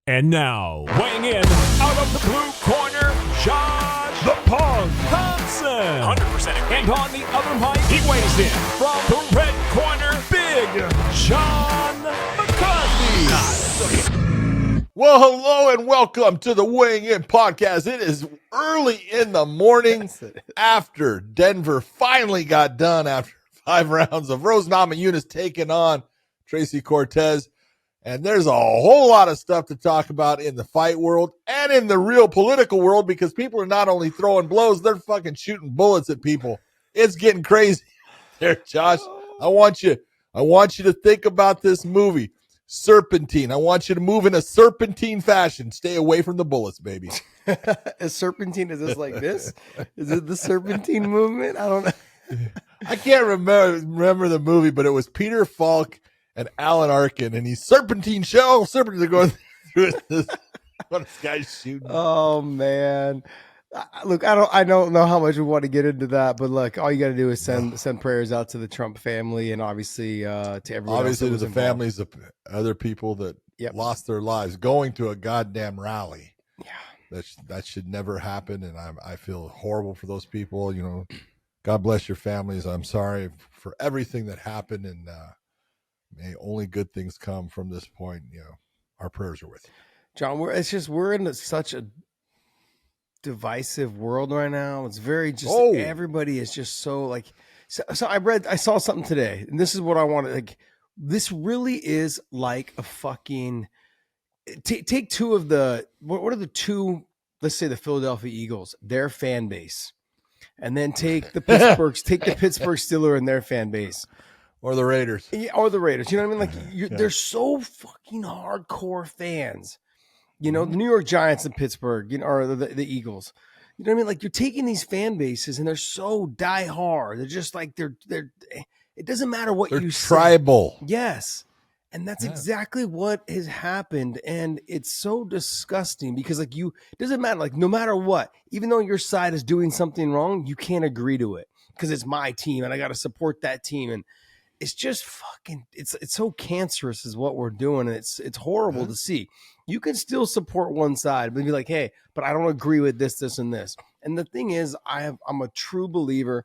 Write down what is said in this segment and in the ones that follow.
And now, weighing in out of the blue corner, Josh the Punk Thomson. 100%. And on the other mic, he weighs in from the red corner, Big John McCarthy. Well, hello and welcome to the Weighing In podcast. It is early in the morning after Denver finally got done after 5 rounds of Namajunas taking on Tracy Cortez. And there's a whole lot of stuff to talk about in the fight world and in the real political world because people are not only throwing blows, they're fucking shooting bullets at people. It's getting crazy there, Josh. I want you to think about this movie, Serpentine. I want you to move in a serpentine fashion. Stay away from the bullets, baby. A serpentine, is this like this? Is it the serpentine movement? I don't know. I can't remember the movie, but it was Peter Falk and Alan Arkin, and he's serpentines are going through this. What this guy's shooting. Oh man. Look, I don't know how much we want to get into that, but look, all you got to do is send prayers out to the Trump family and obviously to everyone. Obviously else to the families of other people that lost their lives going to a goddamn rally. Yeah. That should never happen, and I feel horrible for those people. You know, God bless your families. I'm sorry for everything that happened, and may only good things come from this point. You know, our prayers are with you, John. We're in such a divisive world right now. It's very everybody is just so like. So I saw something today, and this is what I wanted. Like, this really is like a fucking. Take two of the what are the two? Let's say the Philadelphia Eagles, their fan base, and then take the Pittsburgh Steelers and their fan base. Or the Raiders. Yeah, or the Raiders. You know what I mean? Like, they're so fucking hardcore fans. You know, the New York Giants and Pittsburgh, or the Eagles. You know what I mean? Like, you're taking these fan bases and they're so die hard. They're just like, they're it doesn't matter what you say. Tribal. Yes. And that's exactly what has happened. And it's so disgusting because, like, it doesn't matter. Like, no matter what, even though your side is doing something wrong, you can't agree to it because it's my team and I got to support that team. And it's just fucking, it's so cancerous is what we're doing. And it's horrible to see. You can still support one side, but be like, hey, but I don't agree with this, this, and this. And the thing is, I'm a true believer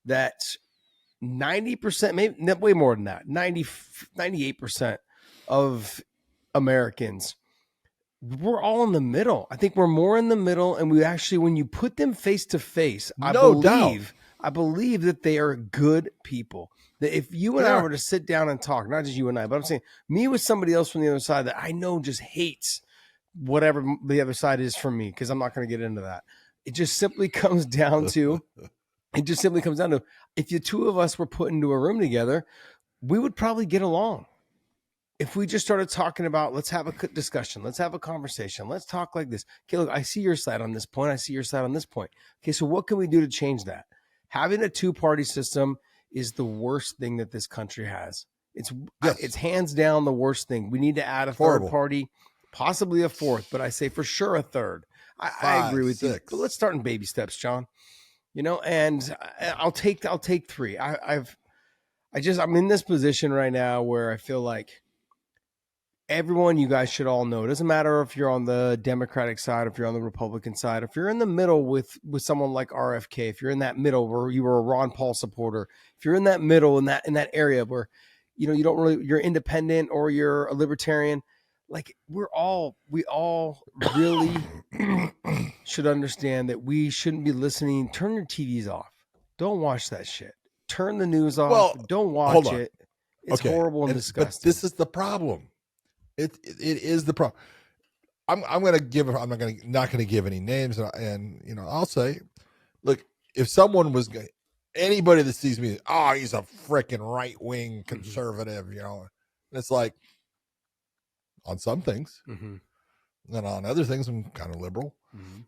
that 90%, maybe way more than that, 98% of Americans, we're all in the middle. I think we're more in the middle. And we actually, when you put them face to face, I believe that they are good people. That if you and I were to sit down and talk, not just you and I, but I'm saying me with somebody else from the other side that I know just hates whatever the other side is from me, because I'm not going to get into that. It just simply comes down to, if the two of us were put into a room together, we would probably get along. If we just started talking about, let's have a discussion, let's have a conversation, let's talk like this. Okay, look, I see your side on this point. I see your side on this point. Okay, so what can we do to change that? Having a two-party system is the worst thing that this country has. It's hands down the worst thing. We need to add a third party, possibly a fourth, but I say for sure a third. I agree with you. But let's start in baby steps, John. You know, and I'll take 3. I'm in this position right now where I feel like everyone, you guys should all know, it doesn't matter if you're on the Democratic side, if you're on the Republican side, if you're in the middle with someone like RFK, if you're in that middle where you were a Ron Paul supporter, if you're in that middle in that area where, you know, you're independent or you're a libertarian, like we all really should understand that we shouldn't be listening. Turn your TVs off. Don't watch that shit. Turn the news off. Well, don't watch it. It's horrible and disgusting. But this is the problem. It is the problem. I'm not going to give any names, and you know, I'll say, look, if someone was anybody that sees me, he's a freaking right wing conservative, you know, and it's like on some things, and on other things I'm kind of liberal,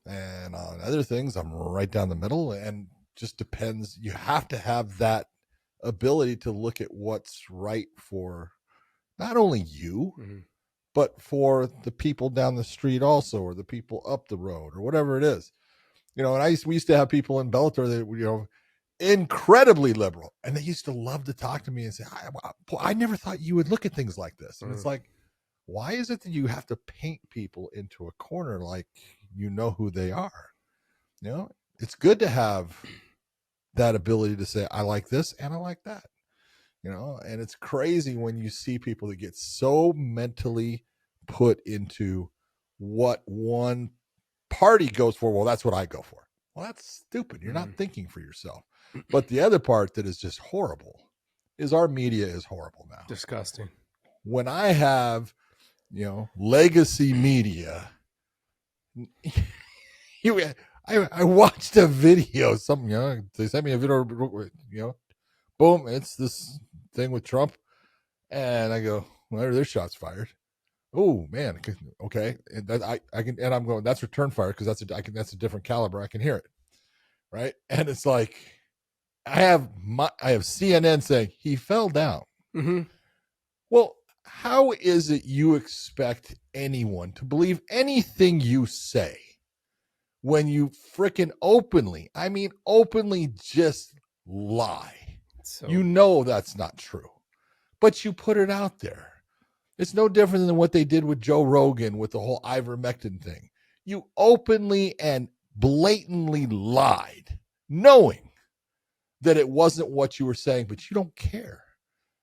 and on other things I'm right down the middle, and just depends. You have to have that ability to look at what's right for not only you. But for the people down the street also, or the people up the road, or whatever it is, you know. And we used to have people in Bellator that, you know, incredibly liberal, and they used to love to talk to me and say, I never thought you would look at things like this. And it's like, why is it that you have to paint people into a corner like you know who they are? You know, it's good to have that ability to say, I like this and I like that. You know, and it's crazy when you see people that get so mentally put into what one party goes for. Well, that's what I go for. Well, that's stupid. You're not thinking for yourself. But the other part that is just horrible is our media is horrible now. Disgusting. When I have, legacy media, I watched a video. They sent me a video. Boom, it's this thing with Trump, and I go, well, there's shots fired. Oh man, okay, and that I can, and I'm going, that's return fire because that's a different caliber. I can hear it, right? And it's like I have CNN saying he fell down. Mm-hmm. Well, how is it you expect anyone to believe anything you say when you frickin' openly just lie? So, That's not true, but you put it out there. It's no different than what they did with Joe Rogan with the whole ivermectin thing. You openly and blatantly lied, knowing that it wasn't what you were saying, but you don't care.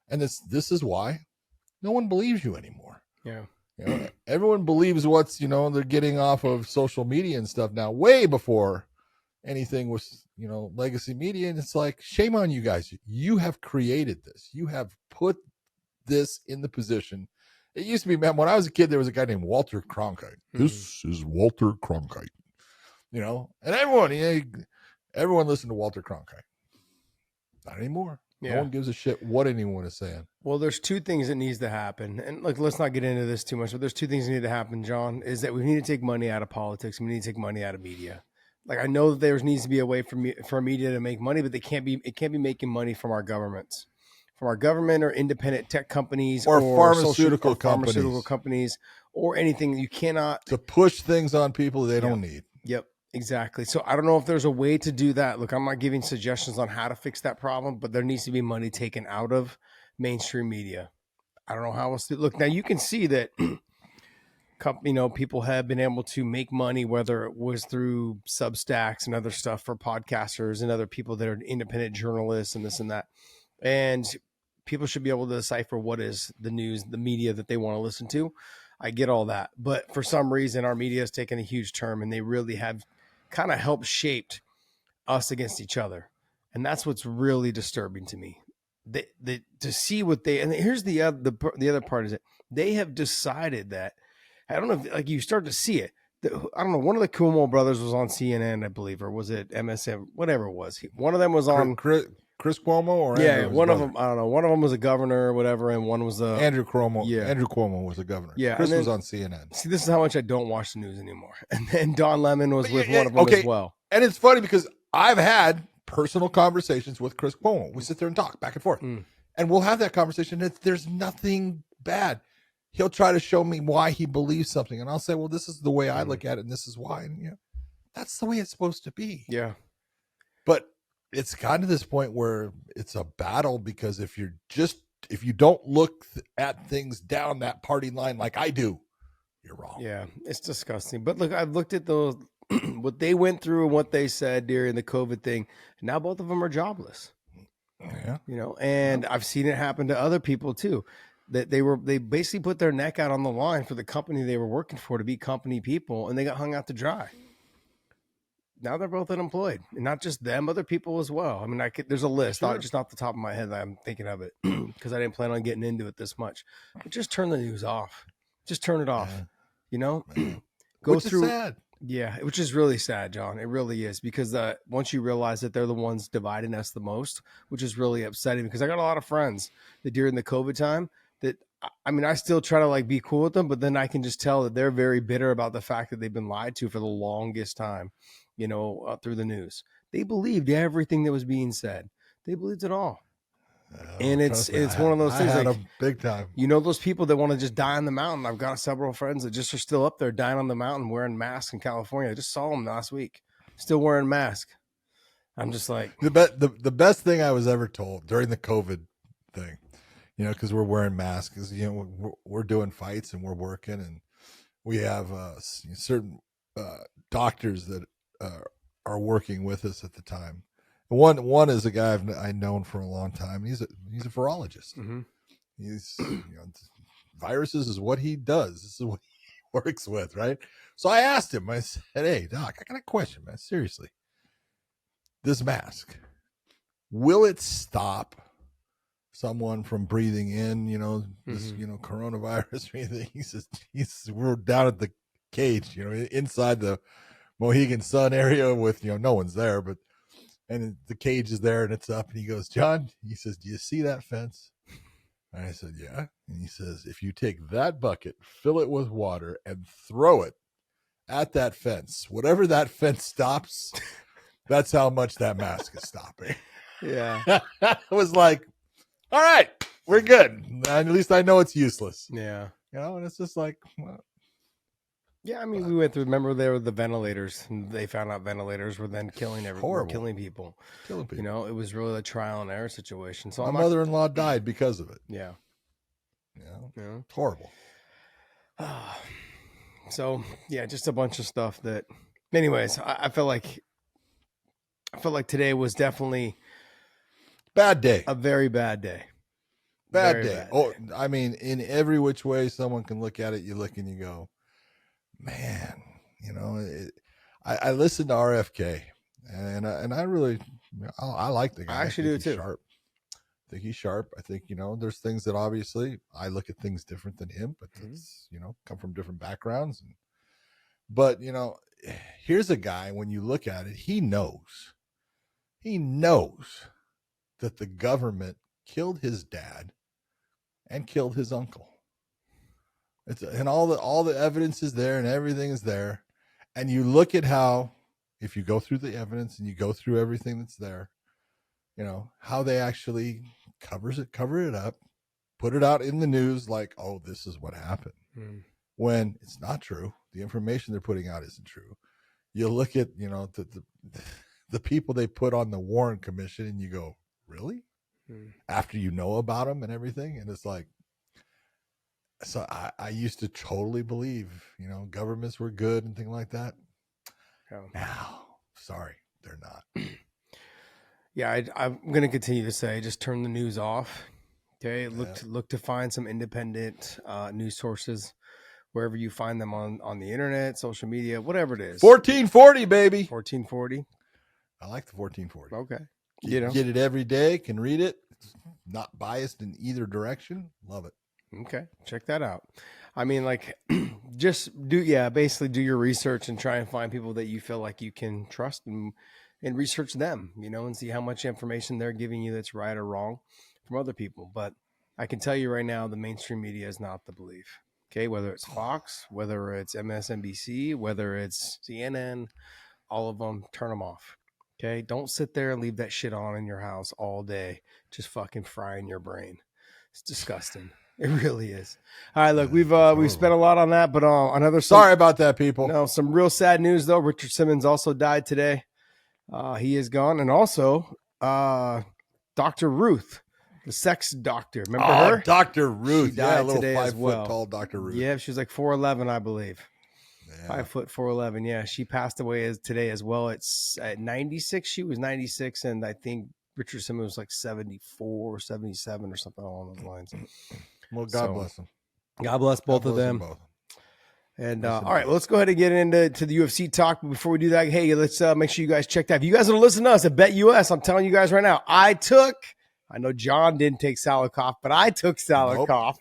And this is why no one believes you anymore. Yeah. Everyone believes what's, they're getting off of social media and stuff now, way before anything was, legacy media. And it's like, shame on you guys. You have created this. You have put this in the position. It used to be, man, when I was a kid, there was a guy named Walter Cronkite. This is Walter Cronkite, and everyone listened to Walter Cronkite. Not anymore. Yeah. No one gives a shit what anyone is saying. Well, there's two things that needs to happen. And look, let's not get into this too much, but there's two things that need to happen, John, is that we need to take money out of politics. And we need to take money out of media. Like, I know that there needs to be a way for media to make money, but it can't be making money from our governments. From our government or independent tech companies or pharmaceutical companies or anything. You cannot to push things on people they don't need. Yep, exactly. So I don't know if there's a way to do that. Look, I'm not giving suggestions on how to fix that problem, but there needs to be money taken out of mainstream media. I don't know how else to look. Now you can see that people have been able to make money, whether it was through Substacks and other stuff for podcasters and other people that are independent journalists and this and that. And people should be able to decipher what is the news, the media that they want to listen to. I get all that. But for some reason, our media has taken a huge turn, and they really have kind of helped shaped us against each other. And that's what's really disturbing to me. To see what and here's the other part is that they have decided that, I don't know if like you start to see it. I don't know. One of the Cuomo brothers was on CNN, I believe, or was it MSM, whatever it was. One of them was on Chris Cuomo or one of them. I don't know. One of them was a governor or whatever, and one was Andrew Cuomo. Yeah, Andrew Cuomo was a governor. Yeah, Chris was on CNN. See, this is how much I don't watch the news anymore. And then Don Lemon was with one of them as well. And it's funny because I've had personal conversations with Chris Cuomo. We sit there and talk back and forth, and we'll have that conversation. There's nothing bad. He'll try to show me why he believes something, and I'll say, "Well, this is the way I look at it, and this is why." And that's the way it's supposed to be. Yeah, but it's gotten to this point where it's a battle because if you don't look at things down that party line like I do, you're wrong. Yeah, it's disgusting. But look, I've looked at those what they went through and what they said during the COVID thing. Now both of them are jobless. Yeah, and I've seen it happen to other people too. That they basically put their neck out on the line for the company they were working for to be company people, and they got hung out to dry. Now they're both unemployed, and not just them, other people as well. I mean, there's a list, not just off the top of my head that I'm thinking of it because I didn't plan on getting into it this much. But just turn the news off. Just turn it off. Go which through. Is sad. Yeah, which is really sad, John. It really is because once you realize that they're the ones dividing us the most, which is really upsetting because I got a lot of friends that during the COVID time that, I mean, I still try to be cool with them, but then I can just tell that they're very bitter about the fact that they've been lied to for the longest time, through the news. They believed everything that was being said. They believed it all. And it's one of those things like big time. Those people that want to just die on the mountain. I've got several friends that just are still up there dying on the mountain wearing masks in California. I just saw them last week, still wearing masks. I'm just like the best thing I was ever told during the COVID thing because we're wearing masks. We're doing fights and we're working, and we have certain doctors that are working with us at the time. One is a guy I've known for a long time. He's a virologist. Mm-hmm. He's viruses is what he does. This is what he works with, right? So I asked him. I said, "Hey, Doc, I got a question, man. Seriously, this mask, will it stop someone from breathing in, this, coronavirus or anything?" He says, "We're down at the cage, inside the Mohegan Sun area with, no one's there, and the cage is there and it's up." And he goes, "John," he says, "do you see that fence?" And I said, "Yeah." And he says, "If you take that bucket, fill it with water, and throw it at that fence, whatever that fence stops, that's how much that mask is stopping." Yeah. I was like, all right, we're good. At least I know it's useless. Yeah. And it's just like, well, yeah. I mean, we went through. Remember, there were the ventilators, and they found out ventilators were then killing killing people. Killing people. It was really a trial and error situation. So my mother-in-law died because of it. Yeah. Yeah. It's horrible. So yeah, just a bunch of stuff that. Anyways, I felt like today was definitely bad day. A very bad day. Bad day. Oh, I mean, in every which way someone can look at it, you look and you go, man, I listened to RFK and I really, I like the guy. I actually do too. Sharp. I think he's sharp. I think, there's things that obviously I look at things different than him, but it's, come from different backgrounds. But here's a guy, when you look at it, he knows that the government killed his dad and killed his uncle. And all the evidence is there and everything is there. And you look at how, if you go through the evidence and you go through everything that's there, how they actually cover it up, put it out in the news like, oh, this is what happened. When it's not true. The information they're putting out isn't true. You look at, the people they put on the Warren Commission and you go, really? After you know about them and everything. And it's like, so I used to totally believe, governments were good and things like that. Now, sorry, they're not. Yeah, I'm going to continue to say, just turn the news off. Okay, look to find some independent news sources wherever you find them on the internet, social media, whatever it is. 1440, baby. 1440. I like the 1440. Okay. Get it every day, can read it. It's not biased in either direction. Love it. Okay. Check that out. I mean, like, just basically do your research and try and find people that you feel like you can trust and research them, and see how much information they're giving you that's right or wrong from other people. But I can tell you right now, the mainstream media is not the belief. Okay. Whether it's Fox, whether it's MSNBC, whether it's CNN, all of them, turn them off. Okay. Don't sit there and leave that shit on in your house all day, just fucking frying your brain. It's disgusting. It really is. All right, look, we've spent a lot on that, but sorry about that, people. No, some real sad news though. Richard Simmons also died today. He is gone, and also Dr. Ruth, the sex doctor. Remember her? Dr. Ruth. She died a little today 5 as well. foot tall Dr. Ruth. Yeah, she was like 4'11", I believe. Yeah. 5 foot 4'11". Yeah, she passed away today as well. It's at 96. She was 96, and I think Richard Simmons was like 74 or 77 or something along those lines. Well, God bless them. God bless both of them. Both. And all right, well, let's go ahead and get into the UFC talk. But before we do that, hey, let's make sure you guys check that. If you guys are listening to us at BetUS, I'm telling you guys right now, I know John didn't take Salikhov, but I took Salikhov. Nope.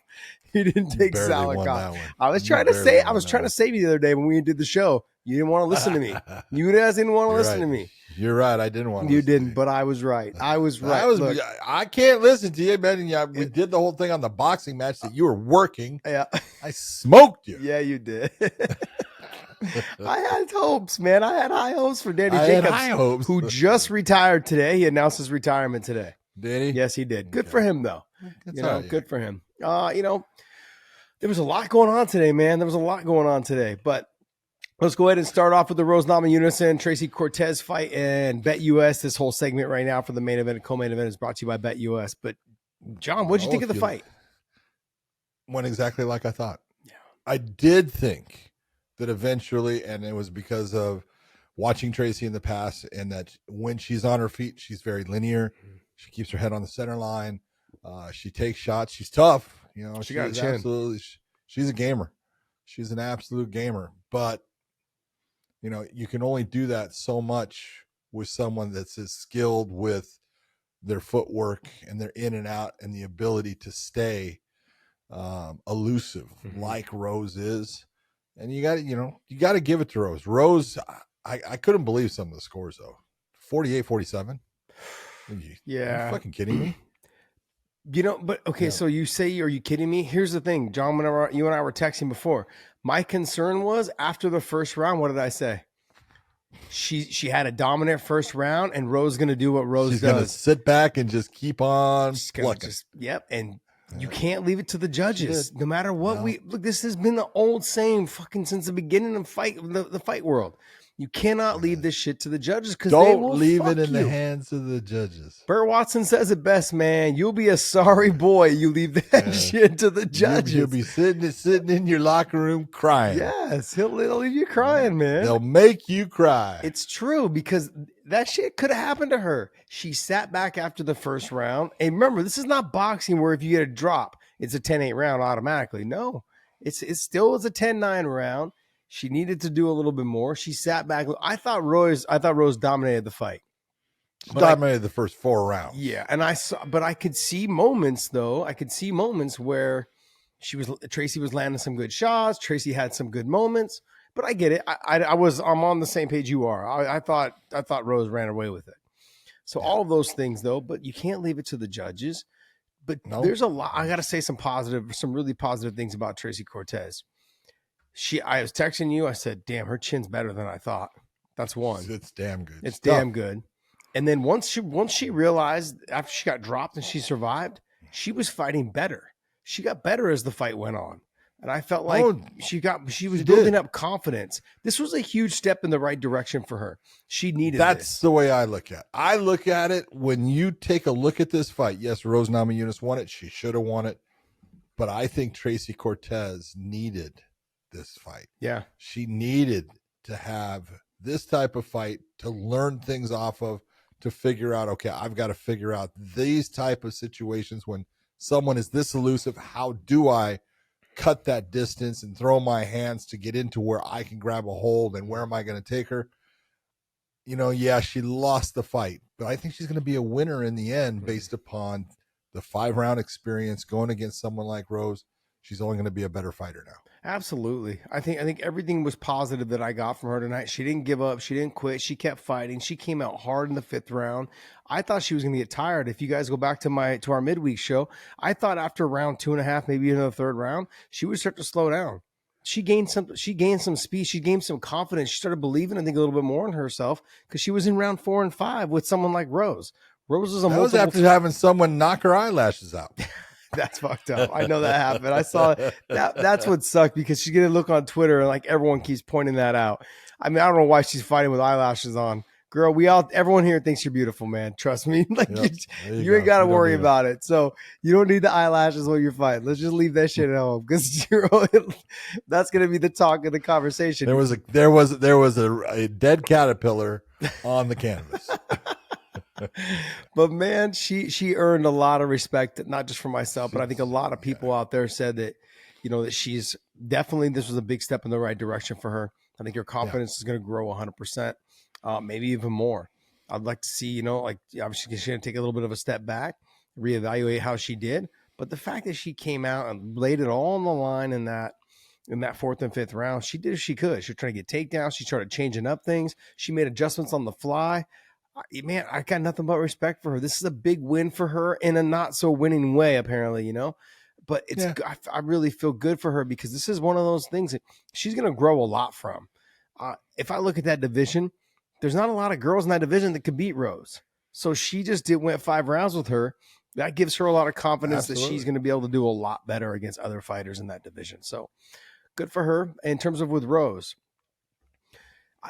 He didn't take Salikhov. I was trying to save you the other day when we did the show. You didn't want to listen to me. You guys didn't want to listen to me. You're right. I didn't want to. You didn't, but I was right. Look, I can't listen to you, man. We did the whole thing on the boxing match that you were working. Yeah. I smoked you. Yeah, you did. I had hopes, man. I had high hopes for Danny Jacobs, who just retired today. He announced his retirement today. Did he? Yes, he did. Good for him, though. Good for him. There was a lot going on today, man. But let's go ahead and start off with the Rose Namajunas and Tracy Cortez fight and BetUS. This whole segment right now for the main event and co-main event is brought to you by BetUS. But John, what'd you think of the If fight? Went exactly like I thought. Yeah. I did think that eventually, and it was because of watching Tracy in the past, and that when she's on her feet, she's very linear. She keeps her head on the center line. She takes shots. She's tough. You know, She got a is chin. absolutely. She's a gamer. She's an absolute gamer. But you know, you can only do that so much with someone that's as skilled with their footwork and their in and out and the ability to stay elusive like Rose is. And you got to give it to Rose. Rose, I couldn't believe some of the scores though. 48-47. Yeah. Are you fucking kidding me? You know, but okay, so you say, are you kidding me? Here's the thing, John, whenever you and I were texting before, my concern was after the first round, what did I say? She had a dominant first round, and Rose going to do what Rose She's does. going to sit back and just keep on plucking. Yep, and you can't leave it to the judges. No matter what look, this has been the old saying fucking since the beginning of the fight world. You cannot leave this shit to the judges because they will leave it in you. the hands of the judges. Burt Watson says it best, man. You'll be a sorry boy. You leave that shit to the judges. You'll be sitting in your locker room crying. Yes, they'll leave you crying, man. They'll make you cry. It's true because that shit could have happened to her. She sat back after the first round. And remember, this is not boxing where if you get a drop, it's a 10-8 round automatically. No, it's still a 10-9 round. She needed to do a little bit more. She sat back. I thought Rose dominated the fight. She dominated the first 4 rounds. Yeah, and I could see moments though. I could see moments where Tracy was landing some good shots. Tracy had some good moments, but I get it. I'm on the same page you are. I thought Rose ran away with it. So all of those things though, but you can't leave it to the judges. But there's a lot. I got to say some really positive things about Tracy Cortez. I was texting you. I said, "Damn, her chin's better than I thought." That's one. It's damn good. It's damn good. And then once she realized after she got dropped and she survived, she was fighting better. She got better as the fight went on, and I felt like she was building up confidence. This was a huge step in the right direction for her. She needed. That's the way I look at it. I look at it when you take a look at this fight. Yes, Rose Namajunas won it. She should have won it, but I think Tracy Cortez needed this fight. Yeah. She needed to have this type of fight to learn things off of, to figure out, okay, I've got to figure out these type of situations when someone is this elusive. How do I cut that distance and throw my hands to get into where I can grab a hold, and where am I going to take her? You know, yeah, she lost the fight, but I think she's going to be a winner in the end based upon the 5-round experience going against someone like Rose. She's only going to be a better fighter now. Absolutely. I think everything was positive that I got from her tonight. She didn't give up. She didn't quit. She kept fighting. She came out hard in the 5th round. I thought she was going to get tired. If you guys go back to our midweek show, I thought after round 2.5, maybe in the 3rd round, she would start to slow down. She gained some speed. She gained some confidence. She started believing, I think, a little bit more in herself because she was in round 4 and 5 with someone like Rose. Rose was that was after having someone knock her eyelashes out. That's fucked up. I know that happened. I saw that. That's what sucked because she's going to look on Twitter and like everyone keeps pointing that out. I mean, I don't know why she's fighting with eyelashes on. Girl, everyone here thinks you're beautiful, man. Trust me. Like you ain't got to worry about it. So you don't need the eyelashes when you're fighting. Let's just leave that shit at home because that's going to be the talk of the conversation. There was a dead caterpillar on the canvas. But man, she earned a lot of respect, not just for myself, but I think a lot of people out there said that, you know, that she's definitely, this was a big step in the right direction for her. I think her confidence is going to grow 100%, maybe even more. I'd like to see, you know, like obviously she's going to take a little bit of a step back, reevaluate how she did. But the fact that she came out and laid it all on the line in that 4th and 5th round, she did as she could. She was trying to get takedowns. She started changing up things. She made adjustments on the fly. Man, I got nothing but respect for her. This is a big win for her in a not so winning way, apparently, you know, but I really feel good for her because this is one of those things that she's going to grow a lot from. If I look at that division, there's not a lot of girls in that division that could beat Rose. So she just went 5 rounds with her. That gives her a lot of confidence that she's going to be able to do a lot better against other fighters in that division. So good for her. In terms of with Rose,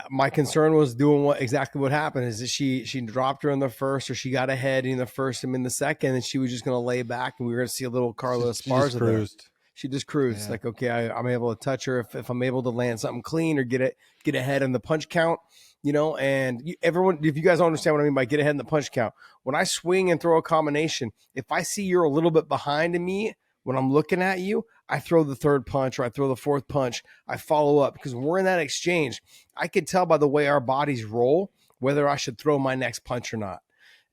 My concern was doing exactly what happened is that she dropped her in the first, or she got ahead in the first and in the second, and she was just going to lay back, and we were going to see a little Carla Esparza there. She just cruised. Like, okay, I'm able to touch her if I'm able to land something clean or get ahead in the punch count, and everyone, if you guys don't understand what I mean by get ahead in the punch count, when I swing and throw a combination, if I see you're a little bit behind me when I'm looking at you, I throw the third punch or I throw the fourth punch. I follow up because when we're in that exchange, I can tell by the way our bodies roll whether I should throw my next punch or not.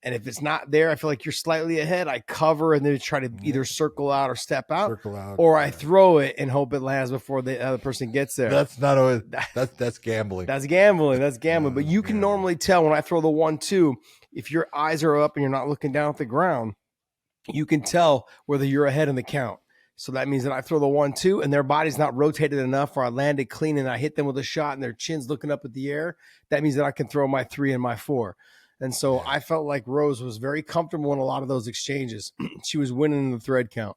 And if it's not there, I feel like you're slightly ahead. I cover and then try to either circle out or step out, or I throw it and hope it lands before the other person gets there. That's not always, that's gambling. That's gambling. That's gambling. But you can normally tell when I throw the 1-2, if your eyes are up and you're not looking down at the ground, you can tell whether you're ahead in the count. So that means that I throw the 1-2 and their body's not rotated enough, or I landed clean and I hit them with a shot and their chin's looking up at the air. That means that I can throw my 3 and my 4. And so I felt like Rose was very comfortable in a lot of those exchanges. She was winning in the thread count.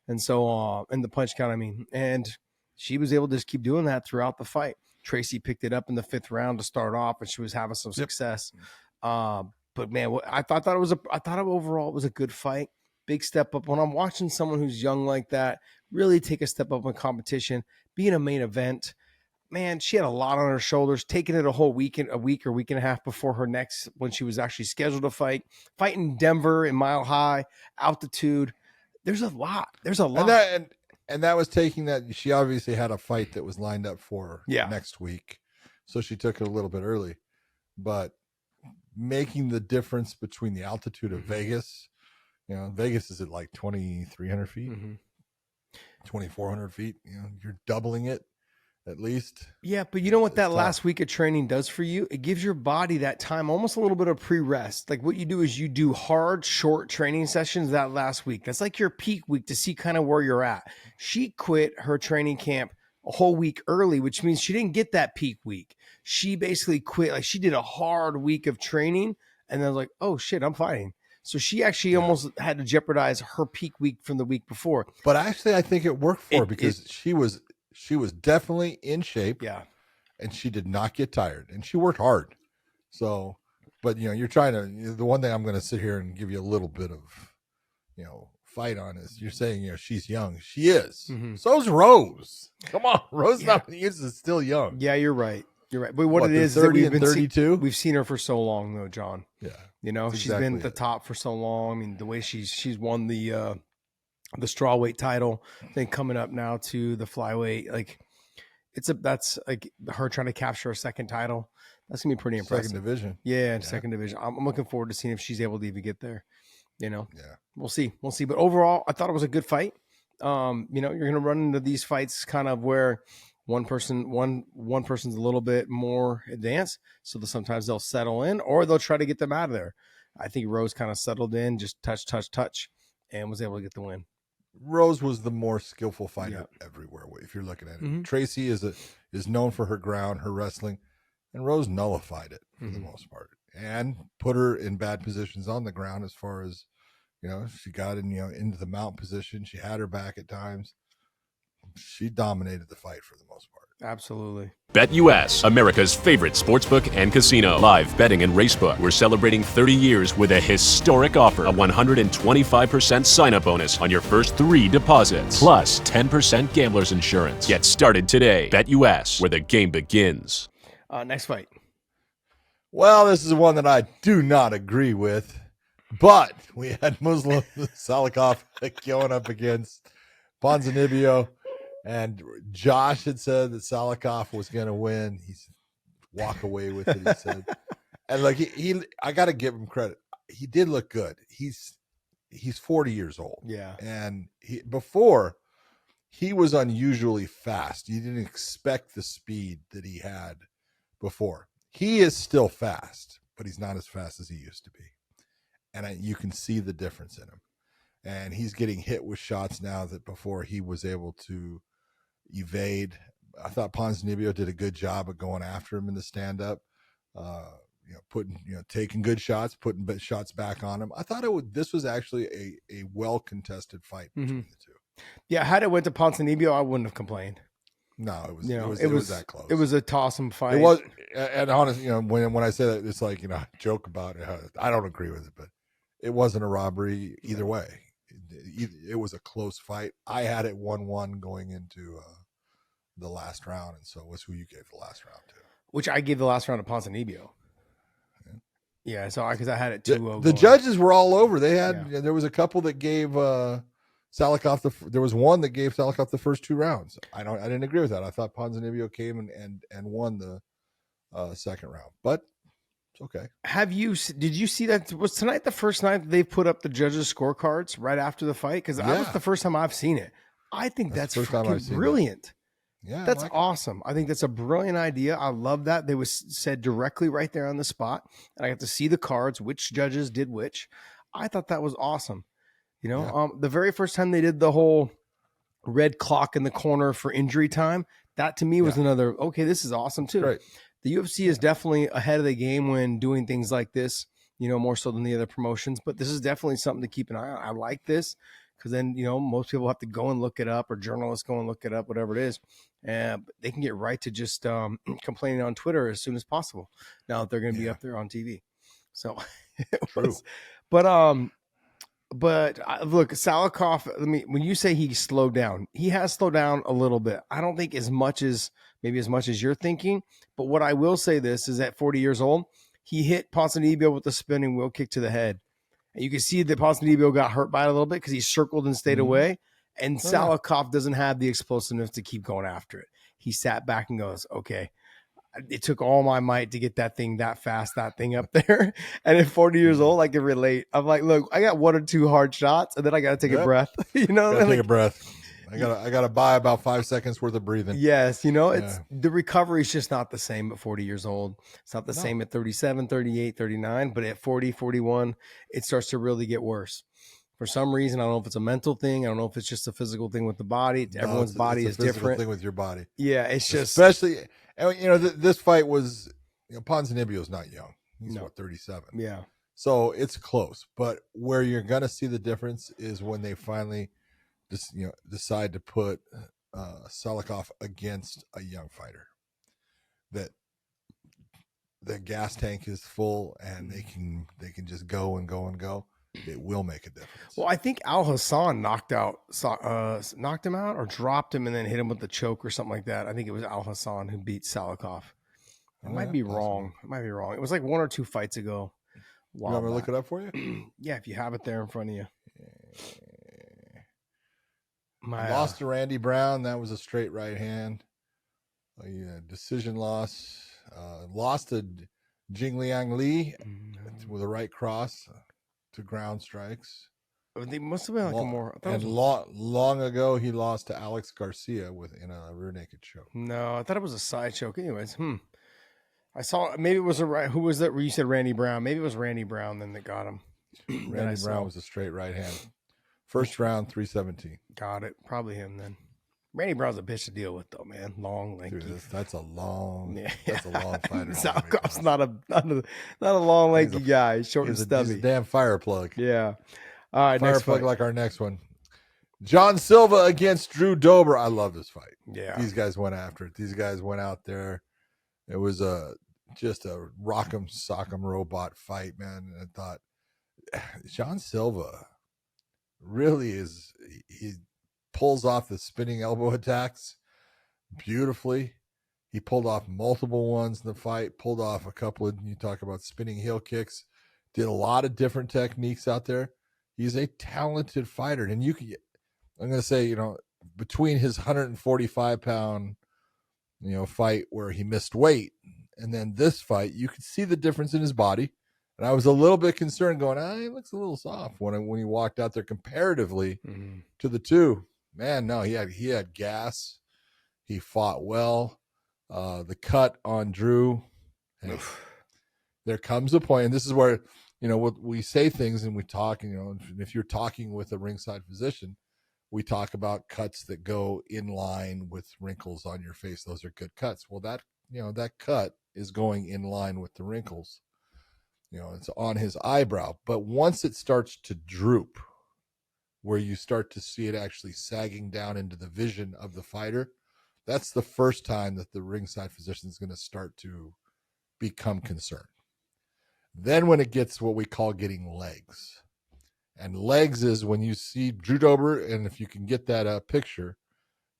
And so in the punch count, and she was able to just keep doing that throughout the fight. Tracy picked it up in the 5th round to start off, and she was having some success. But man, I thought overall it was a good fight. Big step up. When I'm watching someone who's young like that really take a step up in competition, be in a main event, man, she had a lot on her shoulders, taking it a week and a half before her next, when she was actually scheduled to fight in Denver in Mile High altitude. There's a lot. And that was taking that. She obviously had a fight that was lined up for next week. So she took it a little bit early, but making the difference between the altitude of Vegas, Vegas is at like 2,300 feet, 2,400 feet. You're doubling it at least. Yeah, but you know what that last week of training does for you? It gives your body that time, almost a little bit of pre-rest. Like what you do is you do hard, short training sessions that last week. That's like your peak week to see kind of where you're at. She quit her training camp a whole week early, which means she didn't get that peak week. She basically quit. Like she did a hard week of training and then was like, oh shit, I'm fighting. So she actually almost had to jeopardize her peak week from the week before. But actually, I think it worked for her because she was definitely in shape. Yeah. And she did not get tired. And she worked hard. So, but, you're trying to, the one thing I'm going to sit here and give you a little bit of, fight on is you're saying, she's young. She is. Mm-hmm. So's Rose. Come on. Rose is still young. Yeah, you're right. You're right. But what it is 30 and 32? We've seen her for so long, though, John. Yeah. She's been at the top for so long. The way she's won the strawweight title, then coming up now to the flyweight, like that's like her trying to capture a second title. That's gonna be pretty impressive. Second division. Yeah, second division. I'm looking forward to seeing if she's able to even get there. We'll see. But overall, I thought it was a good fight. You're gonna run into these fights kind of where one person's a little bit more advanced, so sometimes they'll settle in or they'll try to get them out of there. I think Rose kind of settled in, just touch, and was able to get the win. Rose was the more skillful fighter everywhere. If you're looking at it, mm-hmm. Tracy is known for her ground, her wrestling, and Rose nullified it for the most part and put her in bad positions on the ground. As far as she got into the mount position. She had her back at times. She dominated the fight for the most part. Absolutely. BetUS, America's favorite sportsbook and casino. Live betting and racebook. We're celebrating 30 years with a historic offer. A 125% sign-up bonus on your first 3 deposits. Plus 10% gambler's insurance. Get started today. BetUS, where the game begins. Next fight. Well, this is one that I do not agree with. But we had Muslim Salikhov going up against Ponzinibbio. And Josh had said that Salikhov was going to win. He said, walk away with it, he said. And like he I got to give him credit. He did look good. He's 40 years old. Yeah. And before he was unusually fast. You didn't expect the speed that he had before. He is still fast, but he's not as fast as he used to be. And you can see the difference in him. And he's getting hit with shots now that before he was able to evade. I thought Ponzinibbio did a good job of going after him in the stand-up, taking good shots, putting shots back on him. I thought this was actually a well-contested fight between the two. Yeah, had it went to Ponzinibbio, I wouldn't have complained. No, it was You know, it was that close. It was a toss-em fight. It was, and honestly, you know, when I say that, it's like, you know, I joke about it. I don't agree with it, but it wasn't a robbery either way. It was a close fight. I had it 1-1 going into the last round, and so was who you gave the last round to. Which I gave the last round to Ponzinibbio. Yeah, so because I had it 2-0. The judges were all over. They had there was a couple that gave Salikhov there was one that gave Salikhov the first 2 rounds. I didn't agree with that. I thought Ponzinibbio came and won the second round, but it's okay. Did you see that? Was tonight the first night that they put up the judges' scorecards right after the fight? Because that was the first time I've seen it. I think that's freaking brilliant. Yeah, that's awesome. I think that's a brilliant idea. I love that. They was said directly right there on the spot, and I got to see the cards, which judges did which. I thought that was awesome. You know, the very first time they did the whole red clock in the corner for injury time, that to me was another, okay, this is awesome too. Right. The UFC is definitely ahead of the game when doing things like this, you know, more so than the other promotions, but this is definitely something to keep an eye on. I like this because then, you know, most people have to go and look it up, or journalists go and look it up, whatever it is. And they can get right to just complaining on Twitter as soon as possible. Now that they're going to be up there on TV. So true. But look, Salikhov, when you say he slowed down, he has slowed down a little bit. I don't think as much as you're thinking. But what I will say this is at 40 years old, he hit Ponzinibbio with the spinning wheel kick to the head. And you can see that Ponzinibbio got hurt by it a little bit because he circled and stayed away. And Salikhov doesn't have the explosiveness to keep going after it. He sat back and goes, okay, it took all my might to get that thing that fast, that thing up there. And at 40 years old, I can relate. I'm like, look, I got 1 or 2 hard shots, and then I got to take a breath. You know, take a breath. I gotta buy about 5 seconds worth of breathing. Yes, you know, it's the recovery is just not the same at 40 years old. It's not the same at 37, 38, 39, but at 40, 41, it starts to really get worse. For some reason, I don't know if it's a mental thing. I don't know if it's just a physical thing with the body. Everyone's body is different. Thing with your body. Yeah, it's just especially, you know, this fight was, you know, Ponzinibbio is not young. He's 37. Yeah. So it's close, but where you're gonna see the difference is when they finally just, you know, decide to put Salikhov against a young fighter that the gas tank is full and they can just go and go and go. It will make a difference. Well, I think Alhassan knocked him out or dropped him and then hit him with the choke or something like that. I think it was Alhassan who beat Salikhov. I might be wrong. It might be wrong. It was like 1 or 2 fights ago. You want me to look it up for you? Yeah, if you have it there in front of you. Lost to Randy Brown. That was a straight right hand. Decision loss. Lost to Jingliang Li with a right cross to ground strikes. They must have been like long ago, he lost to Alex Garcia in a rear naked choke. No, I thought it was a side choke. Anyways, I saw maybe it was who was that? You said Randy Brown. Maybe it was Randy Brown then that got him. Randy Brown was a straight right hand. First round, 317. Got it. Probably him then. Randy Brown's a bitch to deal with though, man. Long, lanky. Dude, that's a long fighter. Salikhov's not a long, lanky guy. He's short and stubby. He's a damn fire plug. Yeah. All right, fire plug like our next one. John Silva against Drew Dober. I love this fight. Yeah. These guys went after it. These guys went out there. It was just a rock'em sock'em robot fight, man. And I thought John Silva really is, he pulls off the spinning elbow attacks beautifully. He pulled off multiple ones in the fight, pulled off a couple of, you talk about spinning heel kicks, did a lot of different techniques out there. He's a talented fighter. And I'm going to say, you know, between his 145 pound, you know, fight where he missed weight and then this fight, you could see the difference in his body. And I was a little bit concerned going, he looks a little soft when he walked out there comparatively to the two. Man, no, he had gas. He fought well. The cut on Drew. Hey, there comes a point, and this is where, you know, we say things and we talk, and, you know, if you're talking with a ringside physician, we talk about cuts that go in line with wrinkles on your face. Those are good cuts. Well, that cut is going in line with the wrinkles. You know, it's on his eyebrow. But once it starts to droop, where you start to see it actually sagging down into the vision of the fighter, That's the first time that the ringside physician is going to start to become concerned. Then when it gets what we call getting legs, and legs is when you see Drew Dober, and if you can get that picture,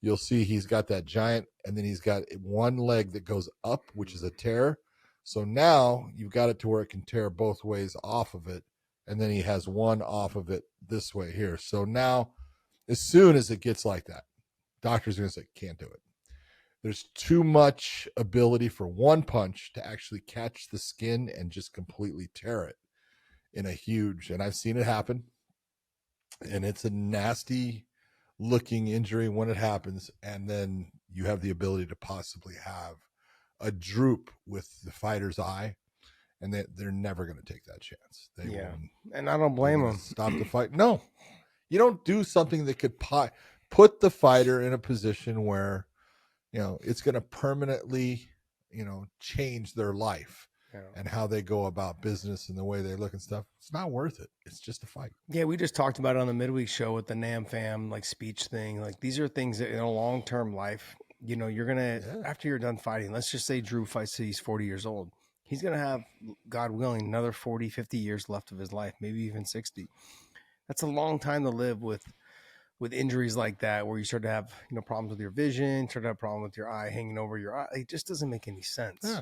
you'll see he's got that giant, and then he's got one leg that goes up, which is a tear. So now you've got it to where it can tear both ways off of it, and then he has one off of it this way here. So now, as soon as it gets like that, doctors are going to say, can't do it. There's too much ability for one punch to actually catch the skin and just completely tear it in a huge, and I've seen it happen, and it's a nasty looking injury when it happens, and then you have the ability to possibly have a droop with the fighter's eye, and they're never going to take that chance. And I don't blame them. Stop the fight. No, you don't do something that could put the fighter in a position where, it's going to permanently, change their life and how they go about business and the way they look and stuff. It's not worth it. It's just a fight. Yeah, we just talked about it on the midweek show with the Nam Fam speech thing. These are things that in a long-term life, you're going to, after you're done fighting, let's just say Drew fights till he's 40 years old. He's going to have, God willing, another 40, 50 years left of his life, maybe even 60. That's a long time to live with injuries like that, where you start to have, problems with your vision, start to have a problem with your eye hanging over your eye. It just doesn't make any sense. Yeah.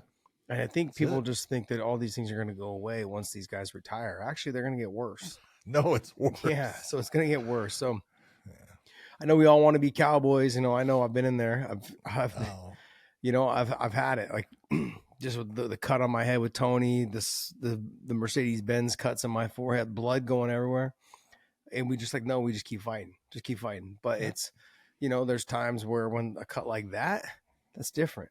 And I think people just think that all these things are going to go away once these guys retire. Actually, they're going to get worse. No, it's worse. Yeah, so it's going to get worse. So I know we all want to be cowboys. I know I've been in there. I've had it. Just with the cut on my head with Tony, the Mercedes-Benz cuts on my forehead, blood going everywhere. And we just no, we just keep fighting. But it's, there's times where when a cut like that, that's different.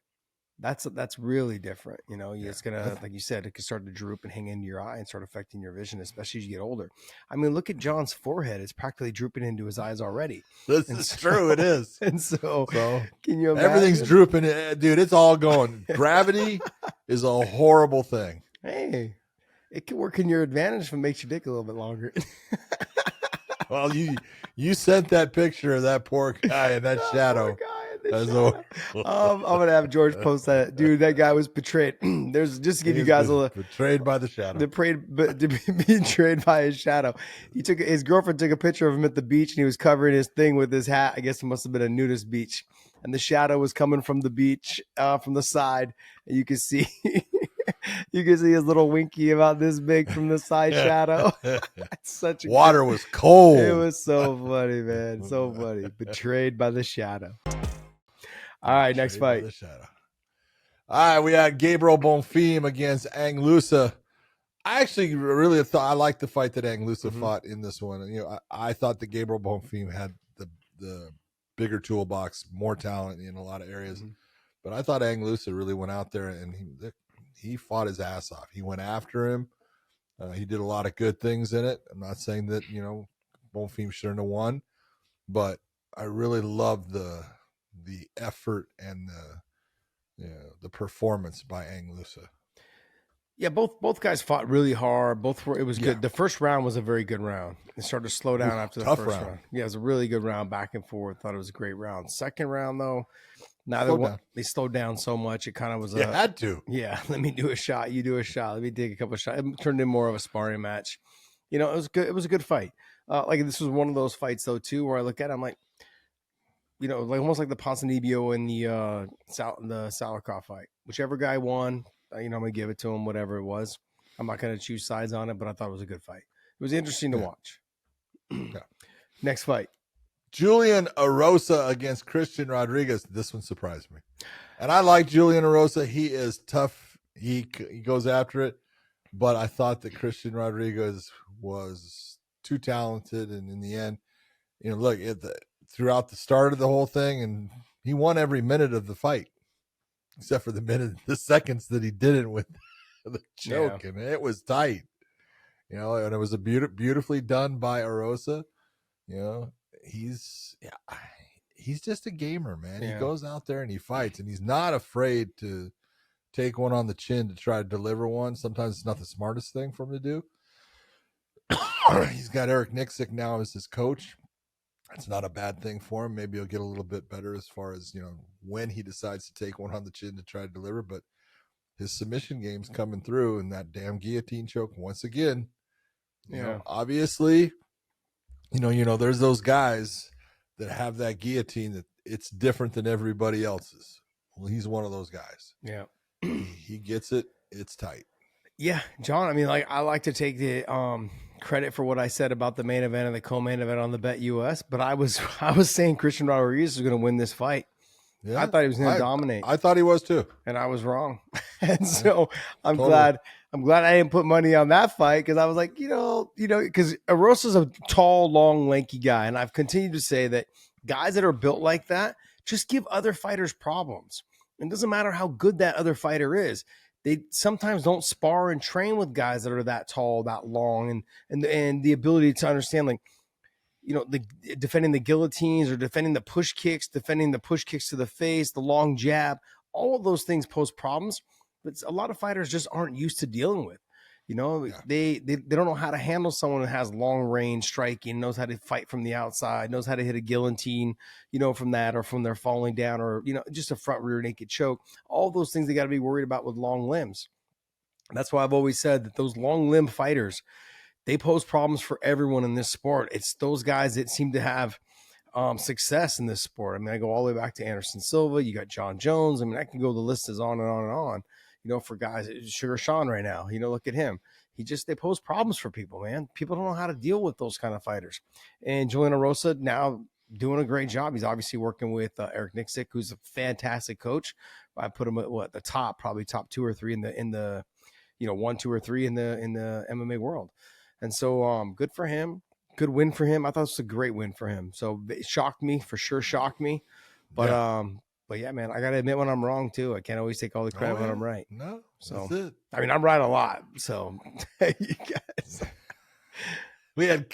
That's really different. It's going to, like you said, it could start to droop and hang into your eye and start affecting your vision, especially as you get older. I mean, look at John's forehead. It's practically drooping into his eyes already. This is true. It is. And so can you imagine? Everything's drooping. Dude, it's all going. Gravity is a horrible thing. Hey, it can work in your advantage if it makes your dick a little bit longer. Well, you sent that picture of that poor guy in that shadow. I'm gonna have George post that. Dude, that guy was betrayed. There's just to give you guys a little betrayed by the shadow. Betrayed by his shadow. His girlfriend took a picture of him at the beach, and he was covering his thing with his hat. I guess it must have been a nudist beach, and the shadow was coming from the beach, from the side, and you can see. You can see his little winky about this big from the side shadow. Such a water was cold. It was so funny, man. So funny. Betrayed by the shadow. All right, next fight. All right, we had Gabriel Bonfim against Loosa. I actually really thought I liked the fight that Loosa fought in this one. I thought that Gabriel Bonfim had the bigger toolbox, more talent in a lot of areas. But I thought Loosa really went out there and he fought his ass off. He went after him. He did a lot of good things in it. I'm not saying that, Bonfim shouldn't have won, but I really loved the effort and the performance by Loosa. Yeah, both guys fought really hard. It was good. The first round was a very good round. It started to slow down after the first round. Yeah, it was a really good round, back and forth. Thought it was a great round. Second round, though, they slowed down so much. It kind of was had to. Yeah, let me do a shot. You do a shot. Let me take a couple of shots. It turned into more of a sparring match. It was good. It was a good fight. This was one of those fights, though, too, where I look at it, I'm like, almost like the Ponzinibbio and the Salikhov fight. Whichever guy won, I'm going to give it to him, whatever it was. I'm not going to choose sides on it, but I thought it was a good fight. It was interesting to watch. Next fight. Julian Erosa against Christian Rodriguez. This one surprised me. And I like Julian Erosa. He is tough. He goes after it. But I thought that Christian Rodriguez was too talented. And in the end, look, throughout the start of the whole thing, and he won every minute of the fight, except for the seconds that he didn't with the choke. Yeah. And it was tight, and it was a beautifully done by Erosa. He's just a gamer, man. Yeah. He goes out there and he fights, and he's not afraid to take one on the chin to try to deliver one. Sometimes it's not the smartest thing for him to do. He's got Eric Nixick now as his coach. That's not a bad thing for him. Maybe he'll get a little bit better as far as, when he decides to take one on the chin to try to deliver. But his submission game's coming through, and that damn guillotine choke once again. Obviously, there's those guys that have that guillotine that it's different than everybody else's. Well, he's one of those guys. Yeah. He gets it. It's tight. Yeah, John, I mean, I like to take the credit for what I said about the main event and the co-main event on the Bet US, but I was saying Christian Rodriguez was going to win this fight. Yeah, I thought he was going to dominate. I thought he was too, and I was wrong. And so I'm glad I didn't put money on that fight, because I was like, because Erosa's a tall, long, lanky guy, and I've continued to say that guys that are built like that just give other fighters problems. It doesn't matter how good that other fighter is. They sometimes don't spar and train with guys that are that tall, that long, and the ability to understand, like, defending the guillotines or defending the push kicks to the face, the long jab, all of those things pose problems. But a lot of fighters just aren't used to dealing with. They don't know how to handle someone who has long range striking, knows how to fight from the outside, knows how to hit a guillotine, from that, or from their falling down, or, just a front rear naked choke. All those things they got to be worried about with long limbs. That's why I've always said that those long limb fighters, they pose problems for everyone in this sport. It's those guys that seem to have success in this sport. I mean, I go all the way back to Anderson Silva. You got John Jones. I mean, I can go, the list is on and on and on. For guys, Sugar Sean right now, look at him. They pose problems for people, man. People don't know how to deal with those kind of fighters. And Julian Erosa now doing a great job. He's obviously working with Eric Nixick, who's a fantastic coach. I put him at the top, probably top 2 or 3 in the 1, 2, or 3 in the MMA world. And so good for him. Good win for him. I thought it was a great win for him. So it shocked me, for sure shocked me. But But yeah, man, I got to admit when I'm wrong too. I can't always take all the credit when I'm right. No, so that's it. I mean, I'm right a lot. So you guys. We had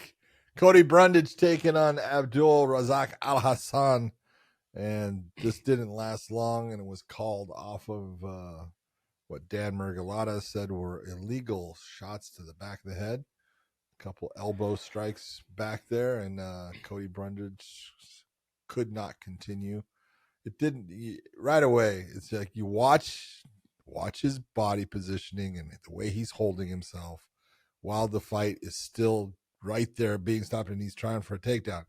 Cody Brundage taking on Abdul Razak Alhassan, and this didn't last long, and it was called off of what Dan Murgalata said were illegal shots to the back of the head. A couple elbow strikes back there, and Cody Brundage could not continue. It didn't right away. It's like you watch his body positioning and the way he's holding himself while the fight is still right there being stopped, and he's trying for a takedown.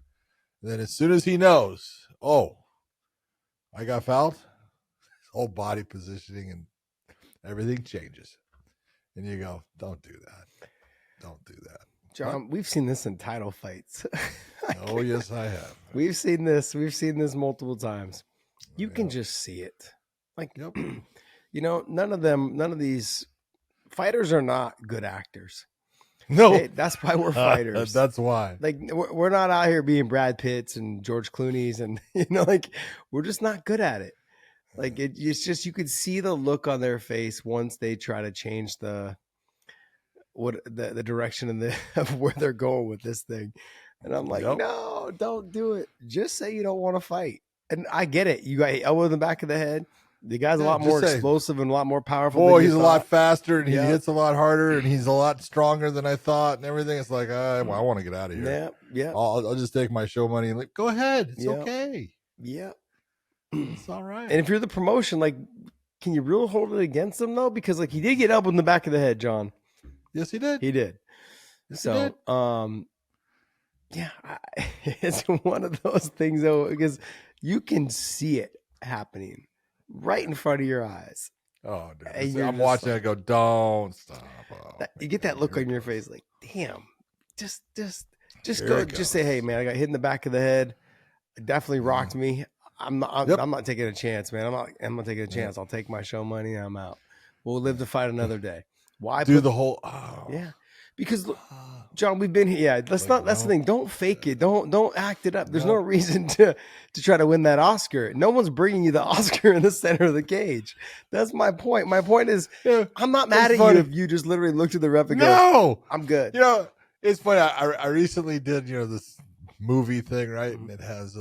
And then as soon as he knows, oh, I got fouled, his whole body positioning and everything changes. And you go, don't do that. Don't do that. John, we've seen this in title fights. Oh, yes, I have. We've seen this multiple times. You can just see it. Like, none of these fighters are not good actors. No, that's why we're fighters. That's why. Like, we're not out here being Brad Pitts and George Clooney's, and we're just not good at it. Like, it's just, you could see the look on their face once they try to change the direction of where they're going with this thing. And I'm like, no, don't do it. Just say you don't want to fight. And I get it. You got elbow in the back of the head. The guy's a lot more explosive and a lot more powerful. Boy, he's a lot faster, and he hits a lot harder, and he's a lot stronger than I thought, and everything. It's like, I want to get out of here. Yeah. I'll just take my show money and go ahead. It's okay. Yeah. It's all right. And if you're the promotion, like, can you really hold it against him though? Because he did get elbowed in the back of the head, John. Yes, he did. He did. Yes, so, he did. It's one of those things though, because you can see it happening right in front of your eyes. Oh, dude. I'm watching. I go, don't stop. You get that look on your face, like, damn. Just go. Just say, hey, man, I got hit in the back of the head. It definitely rocked me. I'm not taking a chance, man. I'm not taking a chance. I'll take my show money and I'm out. We'll live to fight another day. Why do the whole? Because look, John, we've been here. Yeah, that's the thing. Don't fake it. Don't act it up. There's no reason to try to win that Oscar. No one's bringing you the Oscar in the center of the cage. That's my point. My point is, I'm not mad at you if you just literally looked at the ref and go, "No, I'm good." It's funny. I recently did this movie thing, right? And it has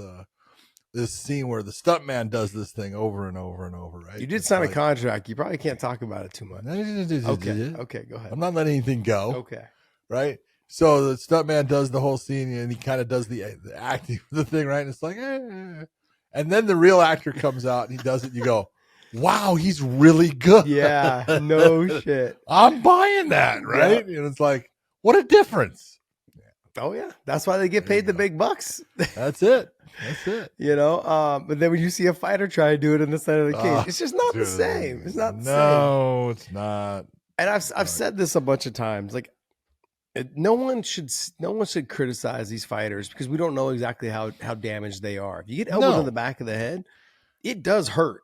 this scene where the stuntman does this thing over and over and over, right? You did sign a contract. You probably can't talk about it too much. Okay, go ahead. I'm not letting anything go. Okay. Right? So the stuntman does the whole scene and he kind of does the acting, the thing, right? And it's like, and then the real actor comes out and he does it. And you go, wow, he's really good. Yeah, no shit. I'm buying that, right? And it's like, what a difference. Oh yeah, that's why they get paid the big bucks. That's it. That's it. You know, but then when you see a fighter try to do it in the center of the cage, it's just not the same. It's not the same. No, it's not. And I've said this a bunch of times. Like, no one should criticize these fighters because we don't know exactly how damaged they are. If you get elbowed in the back of the head, it does hurt.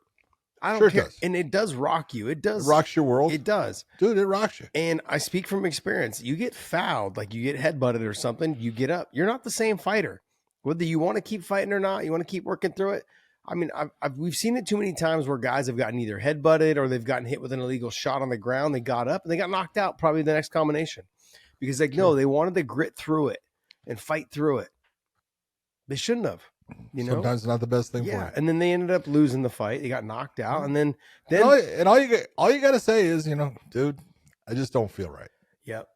I don't care. And it does rock you. It does. It rocks your world. It does. Dude, it rocks you. And I speak from experience. You get fouled, like you get headbutted or something, you get up. You're not the same fighter. Whether you want to keep fighting or not, you want to keep working through it. I mean, we've seen it too many times where guys have gotten either headbutted or they've gotten hit with an illegal shot on the ground. They got up and they got knocked out probably the next combination because no, they wanted to grit through it and fight through it. They shouldn't have. You know, sometimes it's not the best thing for you. And then they ended up losing the fight. They got knocked out, and then all you got to say is, you know, dude, I just don't feel right. Yep.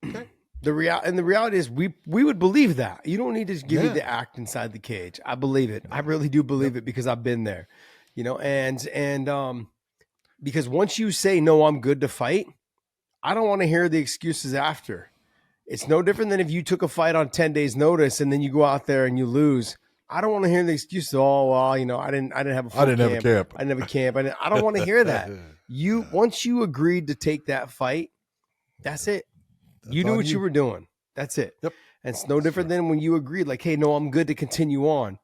Okay. The reality is, we would believe that. You don't need to give me the act inside the cage. I believe it. I really do believe it because I've been there. You know, and because once you say no, I'm good to fight, I don't want to hear the excuses after. It's no different than if you took a fight on 10 days notice and then you go out there and you lose. I don't want to hear the excuses. Oh, well, you know, I didn't have a full camp. Have a camp. I didn't have a camp. I don't want to hear that. Once you agreed to take that fight, that's it. You knew what you were doing. That's it. Yep. And it's no different than when you agreed, like, hey, no, I'm good to continue on.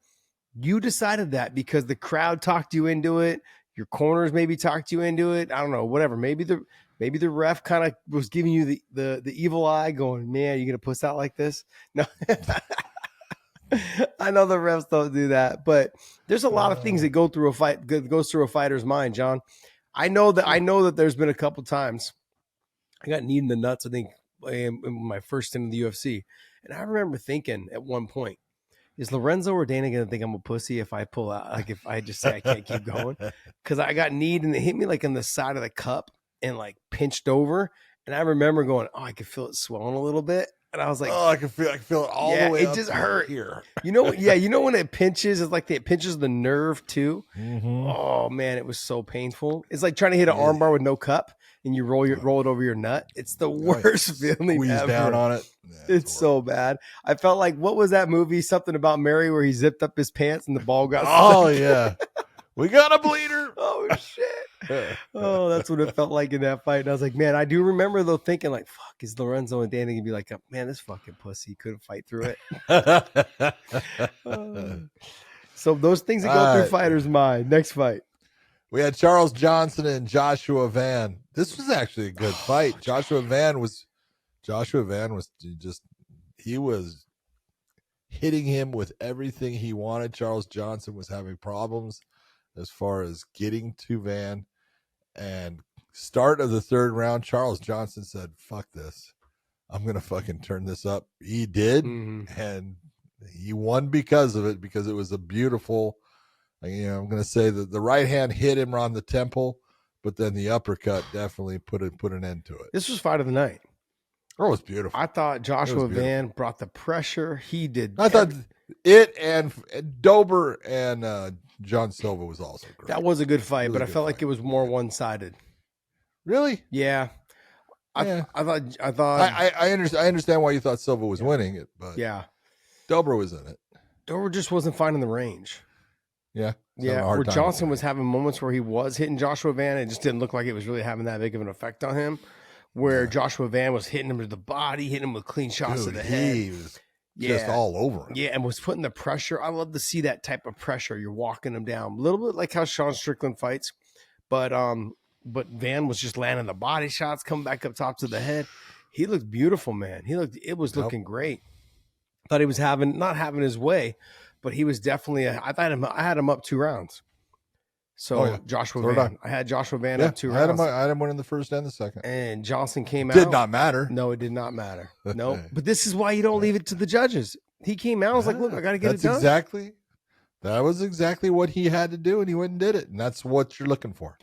You decided that because the crowd talked you into it. Your corners maybe talked you into it. I don't know, whatever. Maybe the ref kind of was giving you the evil eye going, man, you going to puss out like this? No. I know the refs don't do that, but there's a lot of things that goes through a fighter's mind, John. I know that there's been a couple times I got kneed in the nuts, I think, in my first stint in the UFC. And I remember thinking at one point, is Lorenzo or Dana going to think I'm a pussy if I pull out? Like if I just say I can't keep going? Because I got kneed and it hit me like in the side of the cup and like pinched over. And I remember going, oh, I could feel it swelling a little bit. And I was like, oh, I can feel it all the way. It just hurt here. You know, you know when it pinches, it's like it pinches the nerve too. Mm-hmm. Oh man, it was so painful. It's like trying to hit an armbar with no cup and you roll it over your nut. It's the worst feeling Squeeze ever. Down on it. Yeah, it's so bad. I felt like, what was that movie? Something about Mary where he zipped up his pants and the ball got stuck. Yeah. We got a bleeder. Oh shit. Oh, that's what it felt like in that fight. And I was like, man, I do remember though thinking like, fuck, is Lorenzo and Danny gonna be like, man, this fucking pussy couldn't fight through it. So those things that go through fighters' mind. Next fight. We had Charles Johnson and Joshua Van. This was actually a good fight. Joshua Van was just, he was hitting him with everything he wanted. Charles Johnson was having problems as far as getting to Van. And start of the third round, Charles Johnson said, fuck this. I'm going to fucking turn this up. He did. Mm-hmm. And he won because of it, because it was a beautiful, you know, I'm going to say that the right hand hit him on the temple, but then the uppercut definitely put an end to it. This was fight of the night. Oh, it was beautiful. I thought Joshua Van brought the pressure. He did. I thought it and Dober and John Silva was also great. That was a good fight, but I felt like it was more one-sided. Really? Yeah. I thought I understand why you thought Silva was winning it, but yeah, Dober was in it. Dober just wasn't finding the range. Yeah. Where Johnson was having moments where he was hitting Joshua Van, it just didn't look like it was really having that big of an effect on him. Where Joshua Van was hitting him to the body, hitting him with clean shots to the head. He was just all over him. Yeah, and was putting the pressure. I love to see that type of pressure. You're walking him down. A little bit like how Sean Strickland fights. But Van was just landing the body shots, coming back up top to the head. He looked beautiful, man. It was looking great. Thought he was not having his way, but he was definitely I had him up 2 rounds. So Joshua Van. I had Joshua Van up 2 rounds. I had him one in the first and the second. And Johnson came out. Did not matter. No, it did not matter. No. But this is why you don't leave it to the judges. He came out. I was like, look, I got to get it done. That was exactly what he had to do, and he went and did it. And that's what you're looking for.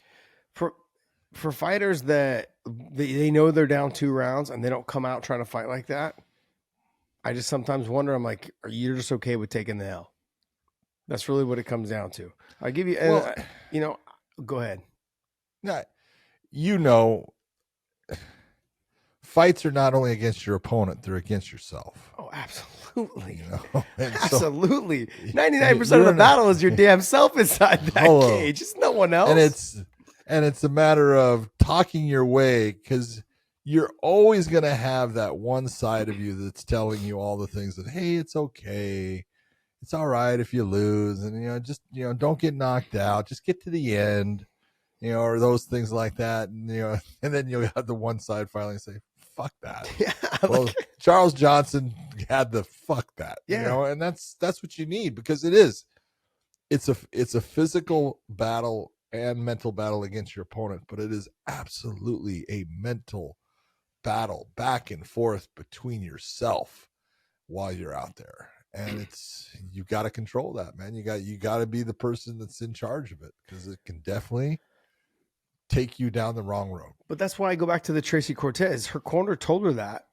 For fighters that they know they're down 2 rounds and they don't come out trying to fight like that, I just sometimes wonder, I'm like, are you just okay with taking the L? That's really what it comes down to. I give you, Well, go ahead. now, you know, fights are not only against your opponent, they're against yourself. Oh, absolutely. You know? And so, Absolutely. 99% of you're the in a- battle is your damn self inside that Hello. cage. It's no one else. and it's a matter of talking your way, because you're always going to have that one side of you that's telling you all the things that, hey, it's okay, it's all right if you lose, and just don't get knocked out, just get to the end, or those things like that, and and then you'll have the one side finally say, fuck that. Yeah. Well, Charles Johnson had the fuck that. Yeah. And that's what you need, because it's a physical battle and mental battle against your opponent, but it is absolutely a mental battle back and forth between yourself while you're out there. And you got to control that, man. You got to be the person that's in charge of it, because it can definitely take you down the wrong road. But that's why I go back to the Tracy Cortez. Her corner told her that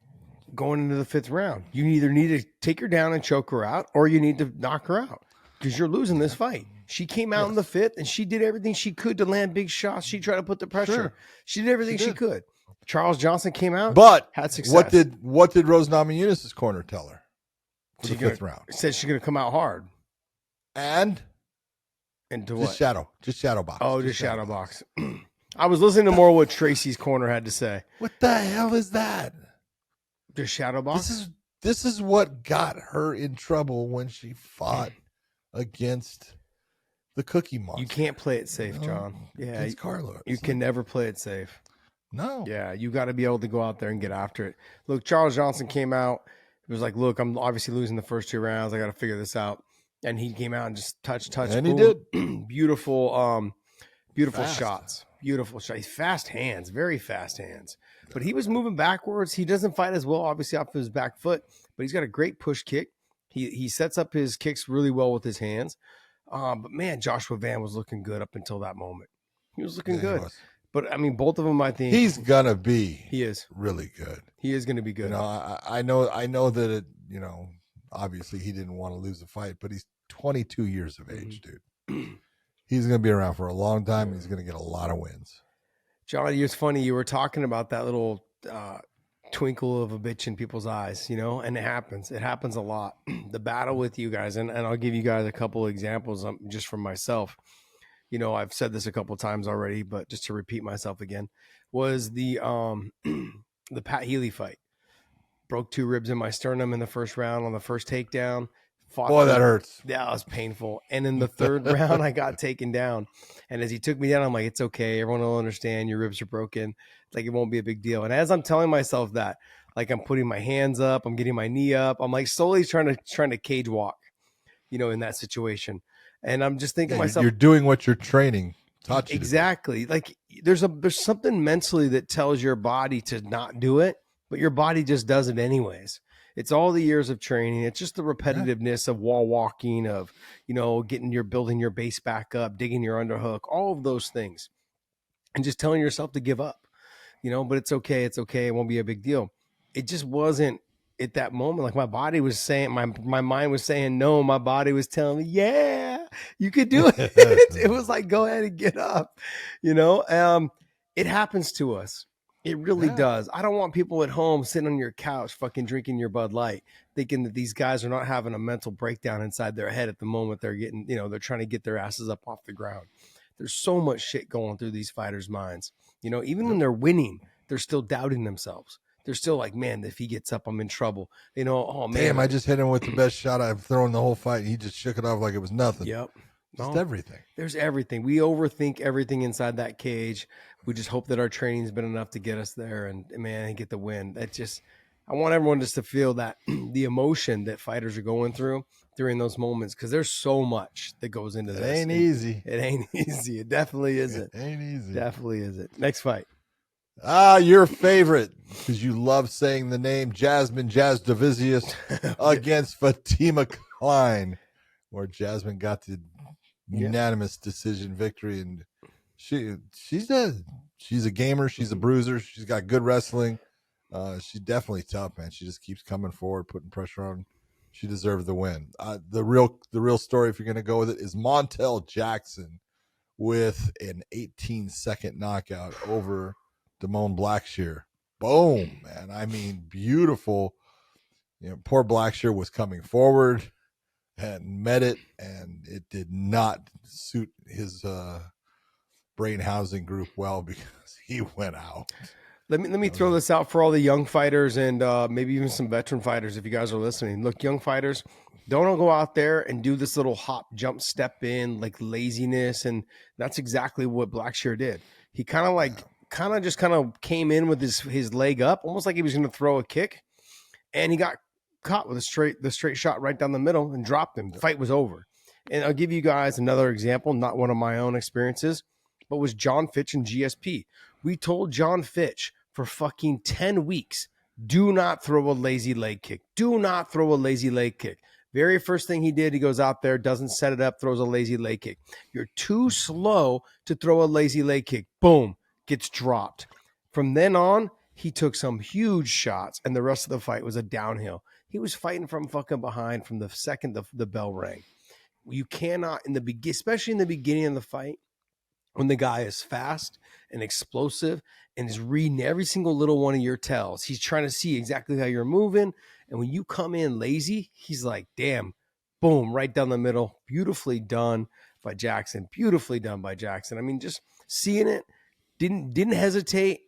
going into the 5th round. You either need to take her down and choke her out, or you need to knock her out, because you're losing this fight. She came out in the 5th, and she did everything she could to land big shots. She tried to put the pressure. Sure. She did everything she could. Charles Johnson came out, but had success. What did Rose Namajunas' corner tell her for the 5th round? Said she's going to come out hard. And to just what? shadow box. Oh, just shadow box. I was listening to more what Tracy's corner had to say. What the hell is that? Just shadow box? This is what got her in trouble when she fought against the Cookie Monster. You can't play it safe, John. Yeah, Against Carlos. You can never play it safe. No. Yeah, you got to be able to go out there and get after it. Look, Charles Johnson came out. It was like, look, I'm obviously losing the first 2 rounds. I got to figure this out. And he came out and just touch. And boom. he did. Beautiful Fast. shots. Beautiful shots. Fast hands, very fast hands. But he was moving backwards. He doesn't fight as well, obviously, off of his back foot, but he's got a great push kick. He sets up his kicks really well with his hands. But man, Joshua Van was looking good up until that moment. He was looking good. But I mean, both of them, I think he's gonna be. He is really good. He is going to be good. I know that it. Obviously he didn't want to lose the fight, but he's 22 years of age, dude. He's gonna be around for a long time. And he's gonna get a lot of wins. John, it's funny you were talking about that little twinkle of a bitch in people's eyes, and it happens. It happens a lot. The battle with you guys, and I'll give you guys a couple of examples just from myself. I've said this a couple of times already, but just to repeat myself again, was the Pat Healy fight. Broke 2 ribs in my sternum in the first round on the first takedown. Boy, that hurts. Yeah, it was painful. And in the 3rd round, I got taken down. And as he took me down, I'm like, it's okay. Everyone will understand. Your ribs are broken. Like, it won't be a big deal. And as I'm telling myself that, like, I'm putting my hands up, I'm getting my knee up. I'm like slowly trying to cage walk, in that situation. And I'm just thinking to myself, you're doing what your training taught you. Exactly. Like there's something mentally that tells your body to not do it, but your body just does it anyways. It's all the years of training. It's just the repetitiveness of wall walking, of, building your base back up, digging your underhook, all of those things. And just telling yourself to give up, but it's okay. It's okay. It won't be a big deal. It just wasn't at that moment. Like my body was saying, my mind was saying no. My body was telling me, yeah, you could do it. It was like, go ahead and get up, it happens to us. It really does. I don't want people at home sitting on your couch fucking drinking your Bud Light thinking that these guys are not having a mental breakdown inside their head at the moment they're getting, they're trying to get their asses up off the ground. There's so much shit going through these fighters' minds. Even when they're winning, they're still doubting themselves. They're still like, man, if he gets up, I'm in trouble. Oh, man. Damn, I just hit him with the best shot I've thrown the whole fight. And he just shook it off like it was nothing. Yep. Just everything. There's everything. We overthink everything inside that cage. We just hope that our training's been enough to get us there and get the win. I want everyone just to feel that the emotion that fighters are going through during those moments, because there's so much that goes into this. It ain't easy. It ain't easy. It definitely isn't. It ain't easy. Definitely isn't. Next fight. Your favorite, because you love saying the name, Jasmine Jasudavicius against Fatima Kline, where Jasmine got the unanimous decision victory, and she's a gamer, she's a bruiser, she's got good wrestling. She's definitely tough, man. She just keeps coming forward, putting pressure on. She deserved the win. The real story, if you're going to go with it, is Montel Jackson with an 18-second knockout over Damone Blackshear. Boom, man. I mean, beautiful. Poor Blackshear was coming forward and met it, and it did not suit his brain housing group well because he went out. Let me throw this out for all the young fighters and maybe even some veteran fighters if you guys are listening. Look, young fighters, don't go out there and do this little hop, jump, step in, like laziness, and that's exactly what Blackshear did. He kind of came in with his leg up, almost like he was going to throw a kick, and he got caught with the straight shot right down the middle and dropped him. The fight was over. And I'll give you guys another example, not one of my own experiences, but was John Fitch and GSP. We told John Fitch for fucking 10 weeks, do not throw a lazy leg kick. Do not throw a lazy leg kick. Very first thing he did, he goes out there, doesn't set it up, throws a lazy leg kick. You're too slow to throw a lazy leg kick. Boom, gets dropped. From then on, he took some huge shots, and the rest of the fight was a downhill. He was fighting from fucking behind from the second the bell rang. You cannot, especially in the beginning of the fight, when the guy is fast and explosive and is reading every single little one of your tells. He's trying to see exactly how you're moving. And when you come in lazy, he's like, damn, boom, right down the middle. Beautifully done by Jackson. Beautifully done by Jackson. I mean, just seeing it, didn't hesitate,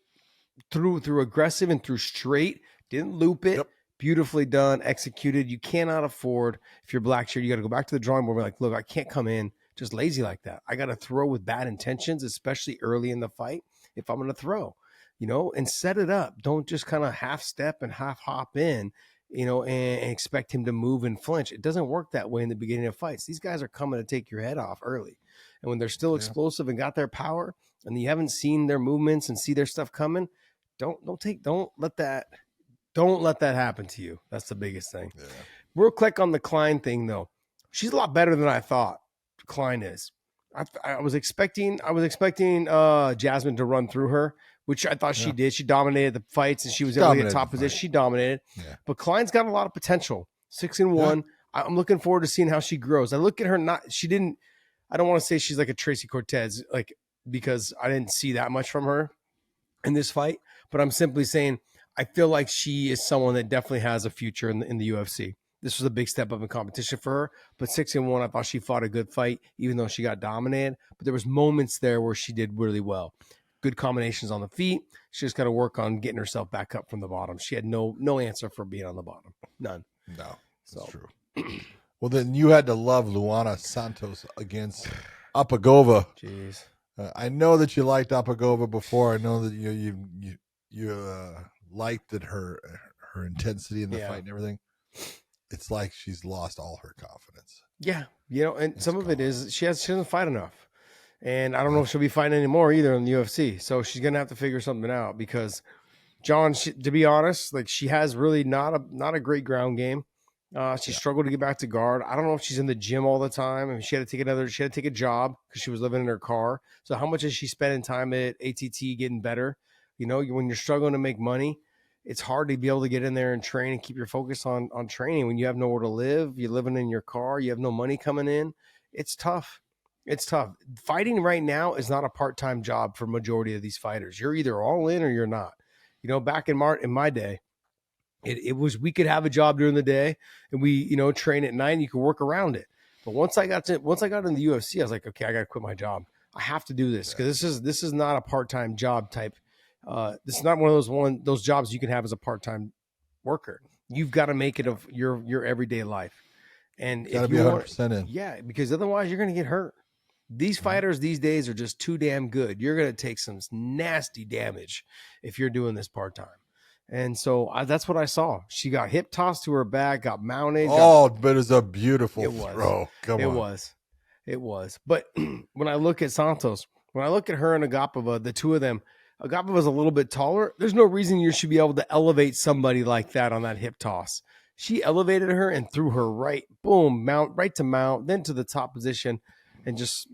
through aggressive and through straight, didn't loop it. Yep. Beautifully done, executed. You cannot afford, if you're Blackshear, you got to go back to the drawing board and be like, look, I can't come in just lazy like that. I got to throw with bad intentions, especially early in the fight, if I'm going to throw, and set it up. Don't just kind of half step and half hop in, and expect him to move and flinch. It doesn't work that way in the beginning of fights. These guys are coming to take your head off early. And when they're still explosive and got their power and you haven't seen their movements and see their stuff coming, don't let that happen to you. That's the biggest thing. Yeah. Real quick on the Kline thing though. She's a lot better than I thought Kline is. I was expecting Jasmine to run through her, which I thought she did. She dominated the fights and she was able to get top position. She dominated. Yeah. But Kline's got a lot of potential. 6-1. Yeah. I'm looking forward to seeing how she grows. I look at her, I don't want to say she's like a Tracy Cortez, because I didn't see that much from her in this fight, but I'm simply saying I feel like she is someone that definitely has a future in the UFC. This was a big step up in competition for her, but 6-1, I thought she fought a good fight, even though she got dominated. But there was moments there where she did really well. Good combinations on the feet. She just got to work on getting herself back up from the bottom. She had no answer for being on the bottom. None. No, that's true. Well, then you had to love Luana Santos against Agapova. Jeez. I know that you liked Agapova before. I know that you liked that her intensity in the fight and everything. It's like she's lost all her confidence. Yeah, and some of it is she doesn't fight enough, and I don't know if she'll be fighting anymore either in the UFC. So she's gonna have to figure something out because John, to be honest, she has really not a great ground game. She struggled to get back to guard. I don't know if she's in the gym all the time. I mean, she had to take a job because she was living in her car. So how much is she spending time at ATT getting better? When you're struggling to make money, it's hard to be able to get in there and train and keep your focus on training when you have nowhere to live. You're living in your car. You have no money coming in. It's tough. It's tough. Fighting right now is not a part-time job for majority of these fighters. You're either all in or you're not. Back in my day, it was, we could have a job during the day and we, train at night and you could work around it. But once I got in the UFC, I was like, okay, I got to quit my job. I have to do this because this is not a part-time job type. This is not one of those jobs you can have as a part-time worker. You've got to make it of your everyday life. And got to be 100% in. Yeah, because otherwise you're going to get hurt. These fighters these days are just too damn good. You're going to take some nasty damage if you're doing this part-time. And so that's what I saw. She got hip tossed to her back, got mounted. But it was a beautiful throw. It was. But when I look at Santos, when I look at her and Agapova, the two of them, Agapova's a little bit taller. There's no reason you should be able to elevate somebody like that on that hip toss. She elevated her and threw her right to mount, then to the top position, and just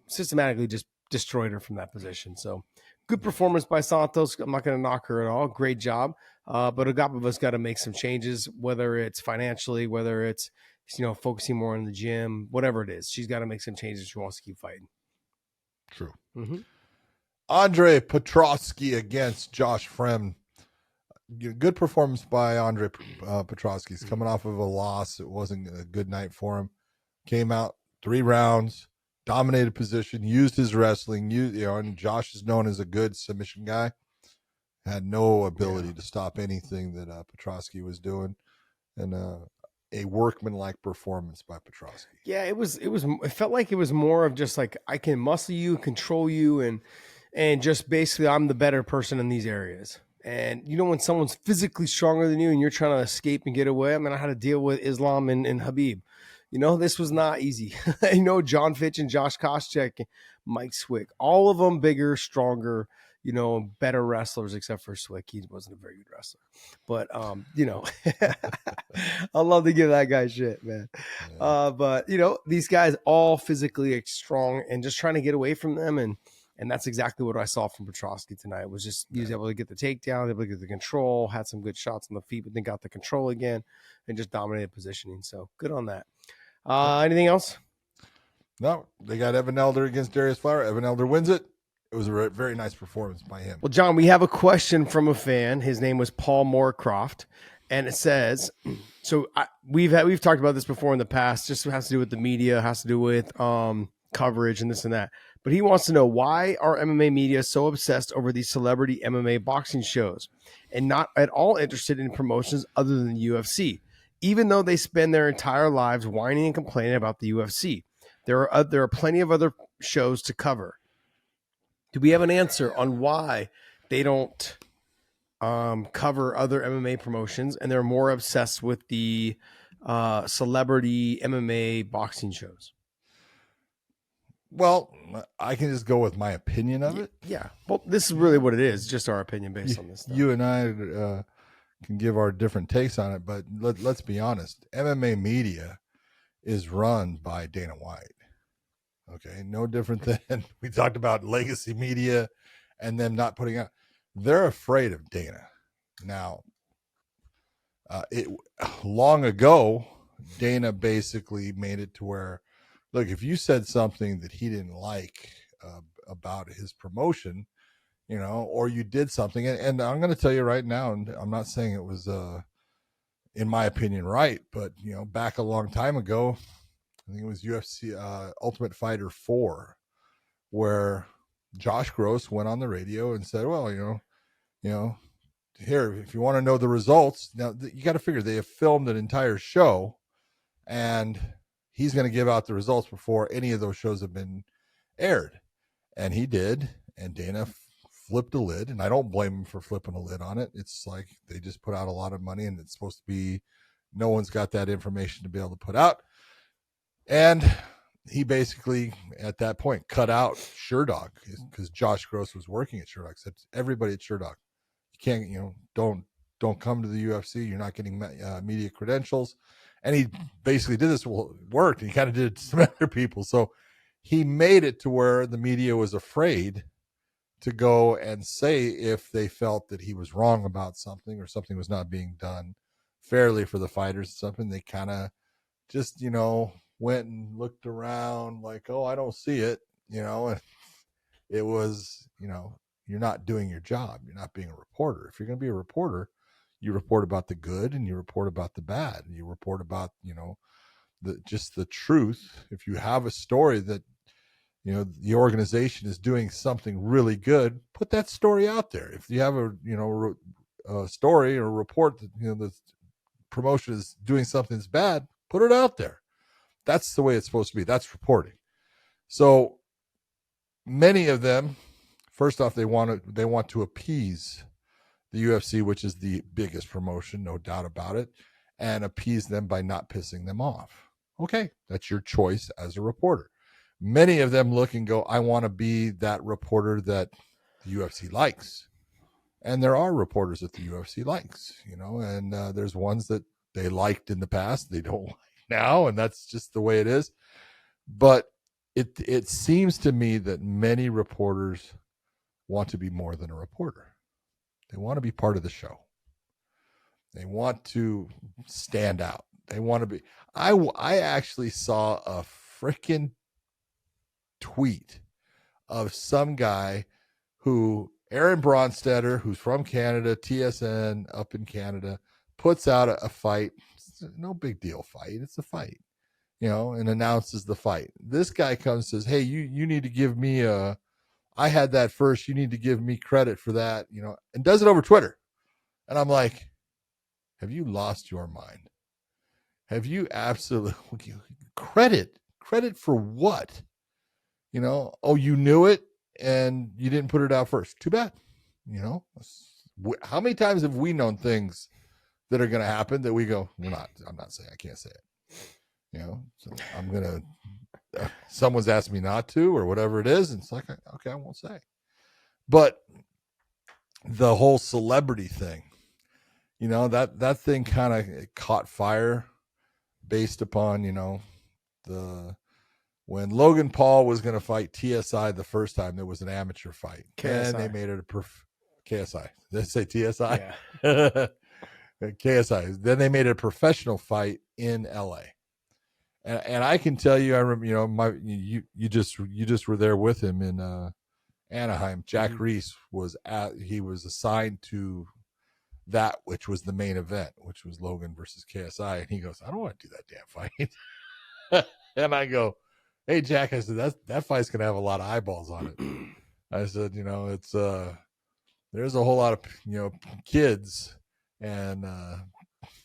systematically just destroyed her from that position. So good performance by Santos. I'm not going to knock her at all. Great job. But Agapova's got to make some changes, whether it's financially, whether it's, focusing more on the gym, whatever it is. She's got to make some changes if she wants to keep fighting. True. Mm-hmm. Andre Petroski against Josh Fremd. Good performance by Andre Petroski. He's coming off of a loss. It wasn't a good night for him. Came out 3 rounds, dominated position, used his wrestling. And Josh is known as a good submission guy. Had no ability to stop anything that Petroski was doing, and a workmanlike performance by Petroski. Yeah, it felt like it was more of just like, I can muscle you, control you, and just basically I'm the better person in these areas. And when someone's physically stronger than you and you're trying to escape and get away, I mean, I had to deal with Islam and Habib. This was not easy. John Fitch and Josh Koscheck, Mike Swick, all of them bigger, stronger, better wrestlers, except for Swick. He wasn't a very good wrestler. But, I love to give that guy shit, man. Yeah. But, these guys all physically strong and just trying to get away from them. And that's exactly what I saw from Petroski tonight. It was just he was able to get the takedown, able to get the control, had some good shots on the feet, but then got the control again and just dominated positioning. So good on that. Anything else? No, they got Evan Elder against Darius Flower. Evan Elder wins it. It was a very nice performance by him. Well, John, we have a question from a fan. His name was Paul Moorcroft, and it says, we've talked about this before in the past. Just has to do with the media, has to do with coverage and this and that. But he wants to know, why are MMA media so obsessed over these celebrity MMA boxing shows and not at all interested in promotions other than the UFC, even though they spend their entire lives whining and complaining about the UFC? There are plenty of other shows to cover. Do we have an answer on why they don't cover other MMA promotions and they're more obsessed with the celebrity MMA boxing shows? Well, I can just go with my opinion of it. Yeah. Well, this is really what it is, just our opinion based on this stuff. You and I can give our different takes on it, but let's be honest. MMA media is run by Dana White. Okay, no different than we talked about legacy media and them not putting out. They're afraid of Dana. Now, long ago, Dana basically made it to where, look, if you said something that he didn't like about his promotion, or you did something, and I'm going to tell you right now, and I'm not saying it was, in my opinion, right, but, back a long time ago, I think it was UFC Ultimate Fighter 4, where Josh Gross went on the radio and said, well, here, if you want to know the results, now you got to figure they have filmed an entire show, and he's going to give out the results before any of those shows have been aired. And he did, and Dana flipped a lid, and I don't blame him for flipping a lid on it. It's like they just put out a lot of money, and it's supposed to be, no one's got that information to be able to put out. And he basically, at that point, cut out SureDog because Josh Gross was working at SureDog. Said, everybody at SureDog, you can't, don't come to the UFC. You're not getting media credentials. And he basically did this. Well, it worked. He kind of did it to some other people. So he made it to where the media was afraid to go and say if they felt that he was wrong about something or something was not being done fairly for the fighters. Something they kind of just, went and looked around like, oh, I don't see it, and it was, you're not doing your job. You're not being a reporter. If you're going to be a reporter, you report about the good and you report about the bad. And you report about, just the truth. If you have a story that, the organization is doing something really good, put that story out there. If you have a story or a report that, the promotion is doing something that's bad, put it out there. That's the way it's supposed to be. That's reporting. So many of them, first off, they want to appease the UFC, which is the biggest promotion, no doubt about it, and appease them by not pissing them off. Okay, that's your choice as a reporter. Many of them look and go, I want to be that reporter that the UFC likes. And there are reporters that the UFC likes, and there's ones that they liked in the past, they don't like now, and that's just the way it is. But it seems to me that many reporters want to be more than a reporter. They want to be part of the show. They want to stand out. They want to be. I actually saw a freaking tweet of some guy who, Aaron Bronstetter, who's from Canada, TSN up in Canada, puts out a fight. It's no big deal fight. It's a fight, and announces the fight. This guy comes and says, hey, you need to give me I had that first. You need to give me credit for that, and does it over Twitter. And I'm like, have you lost your mind? Have you absolutely credit for what? Oh, you knew it and you didn't put it out first. Too bad. How many times have we known things that are going to happen that we go, I'm not saying, I can't say it. So I'm going to, someone's asked me not to, or whatever it is. And it's like, okay, I won't say. But the whole celebrity thing, that thing kind of caught fire based upon, when Logan Paul was going to fight TSI the first time, there was an amateur fight. KSI. And they made it KSI. Did they say TSI? Yeah. KSI. Then they made it a professional fight in LA. And I can tell you, I remember, you just were there with him in Anaheim. Jack Reese was assigned to that, which was the main event, which was Logan versus KSI. And he goes, I don't want to do that damn fight. And I go, hey, Jack, I said, that fight's going to have a lot of eyeballs on it. I said, it's, there's a whole lot of, kids and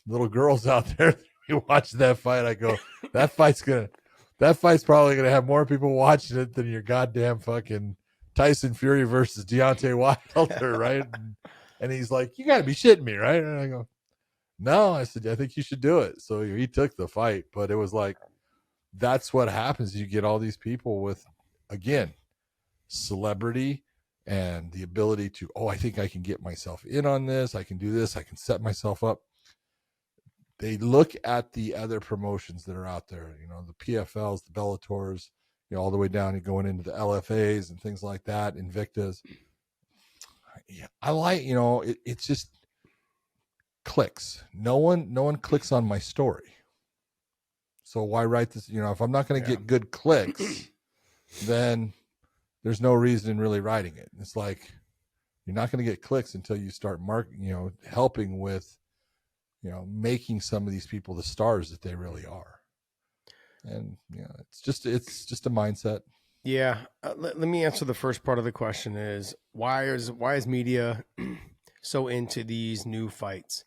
little girls out there. You watch that fight. I go, that fight's probably going to have more people watching it than your goddamn fucking Tyson Fury versus Deontay Wilder, right? And he's like, you got to be shitting me, right? And I go, no. I said, I think you should do it. So he took the fight, but it was like, that's what happens. You get all these people with, again, celebrity and the ability to, I think I can get myself in on this. I can do this. I can set myself up. They look at the other promotions that are out there, the PFLs, the Bellators, all the way down and going into the LFAs and things like that, Invictas. I like, it's just clicks. No one clicks on my story. So why write this? If I'm not going to get good clicks, then there's no reason in really writing it. It's like, you're not going to get clicks until you start helping with, making some of these people the stars that they really are. And it's just a mindset. Yeah. Let me answer the first part of the question is why is media so into these new fights,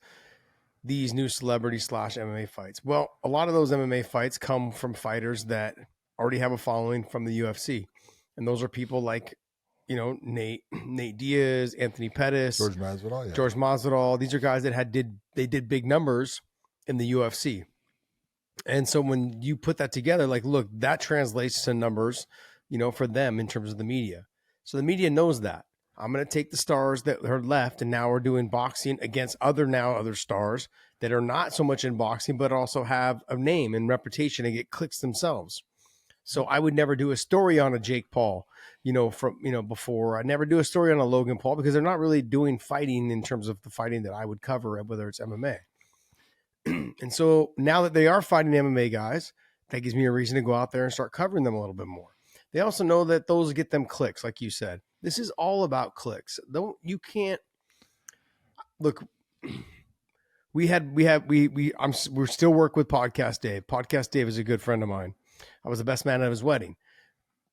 these new celebrity / MMA fights? Well, a lot of those MMA fights come from fighters that already have a following from the UFC. And those are people like, Nate Diaz, Anthony Pettis, George Masvidal. These are guys that did big numbers in the UFC. And so when you put that together, like, look, that translates to numbers, for them in terms of the media. So the media knows that. I'm going to take the stars that are left, and now we're doing boxing against other stars that are not so much in boxing, but also have a name and reputation and get clicks themselves. So I would never do a story on a Jake Paul, before. I never do a story on a Logan Paul because they're not really doing fighting in terms of the fighting that I would cover, whether it's MMA. And so now that they are fighting MMA guys, that gives me a reason to go out there and start covering them a little bit more. They also know that those get them clicks, like you said. This is all about clicks. You can't look. We still work with Podcast Dave. Podcast Dave is a good friend of mine. I was the best man at his wedding.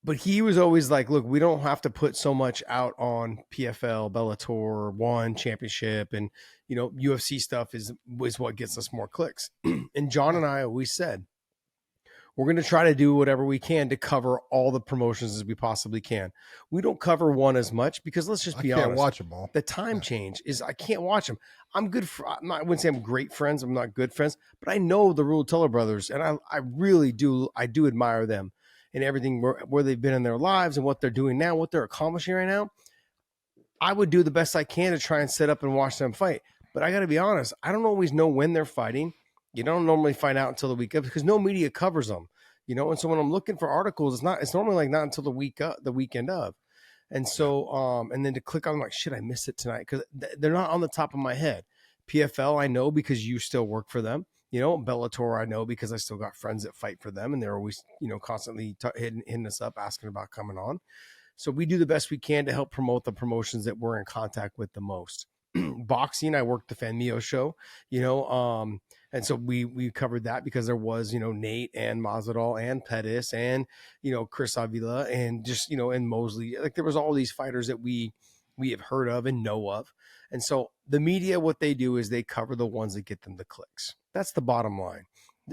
But he was always like, look, we don't have to put so much out on PFL, Bellator, One Championship, and, UFC stuff is what gets us more clicks. And John and I always said, we're going to try to do whatever we can to cover all the promotions as we possibly can. We don't cover one as much because let's just be honest. I can't watch them all. The time change is I can't watch them. I'm good. I wouldn't say I'm great friends. I'm not good friends, but I know the Rule Teller brothers, and I really do. I do admire them and everything where they've been in their lives and what they're doing now, what they're accomplishing right now. I would do the best I can to try and set up and watch them fight. But I got to be honest, I don't always know when they're fighting. You don't normally find out until the week of because no media covers them, And so when I'm looking for articles, it's normally like not until the weekend of. And so, and then to click on, like, shit, I missed it tonight because they're not on the top of my head. PFL, I know because you still work for them. Bellator, I know because I still got friends that fight for them, and they're always, constantly hitting us up, asking about coming on. So we do the best we can to help promote the promotions that we're in contact with the most. Boxing, I worked the Fanmio show, and so we covered that because there was, Nate and Masvidal and Pettis and, Chris Avila and just, and Mosley. Like, there was all these fighters that we have heard of and know of. And so the media, what they do is they cover the ones that get them the clicks. That's the bottom line.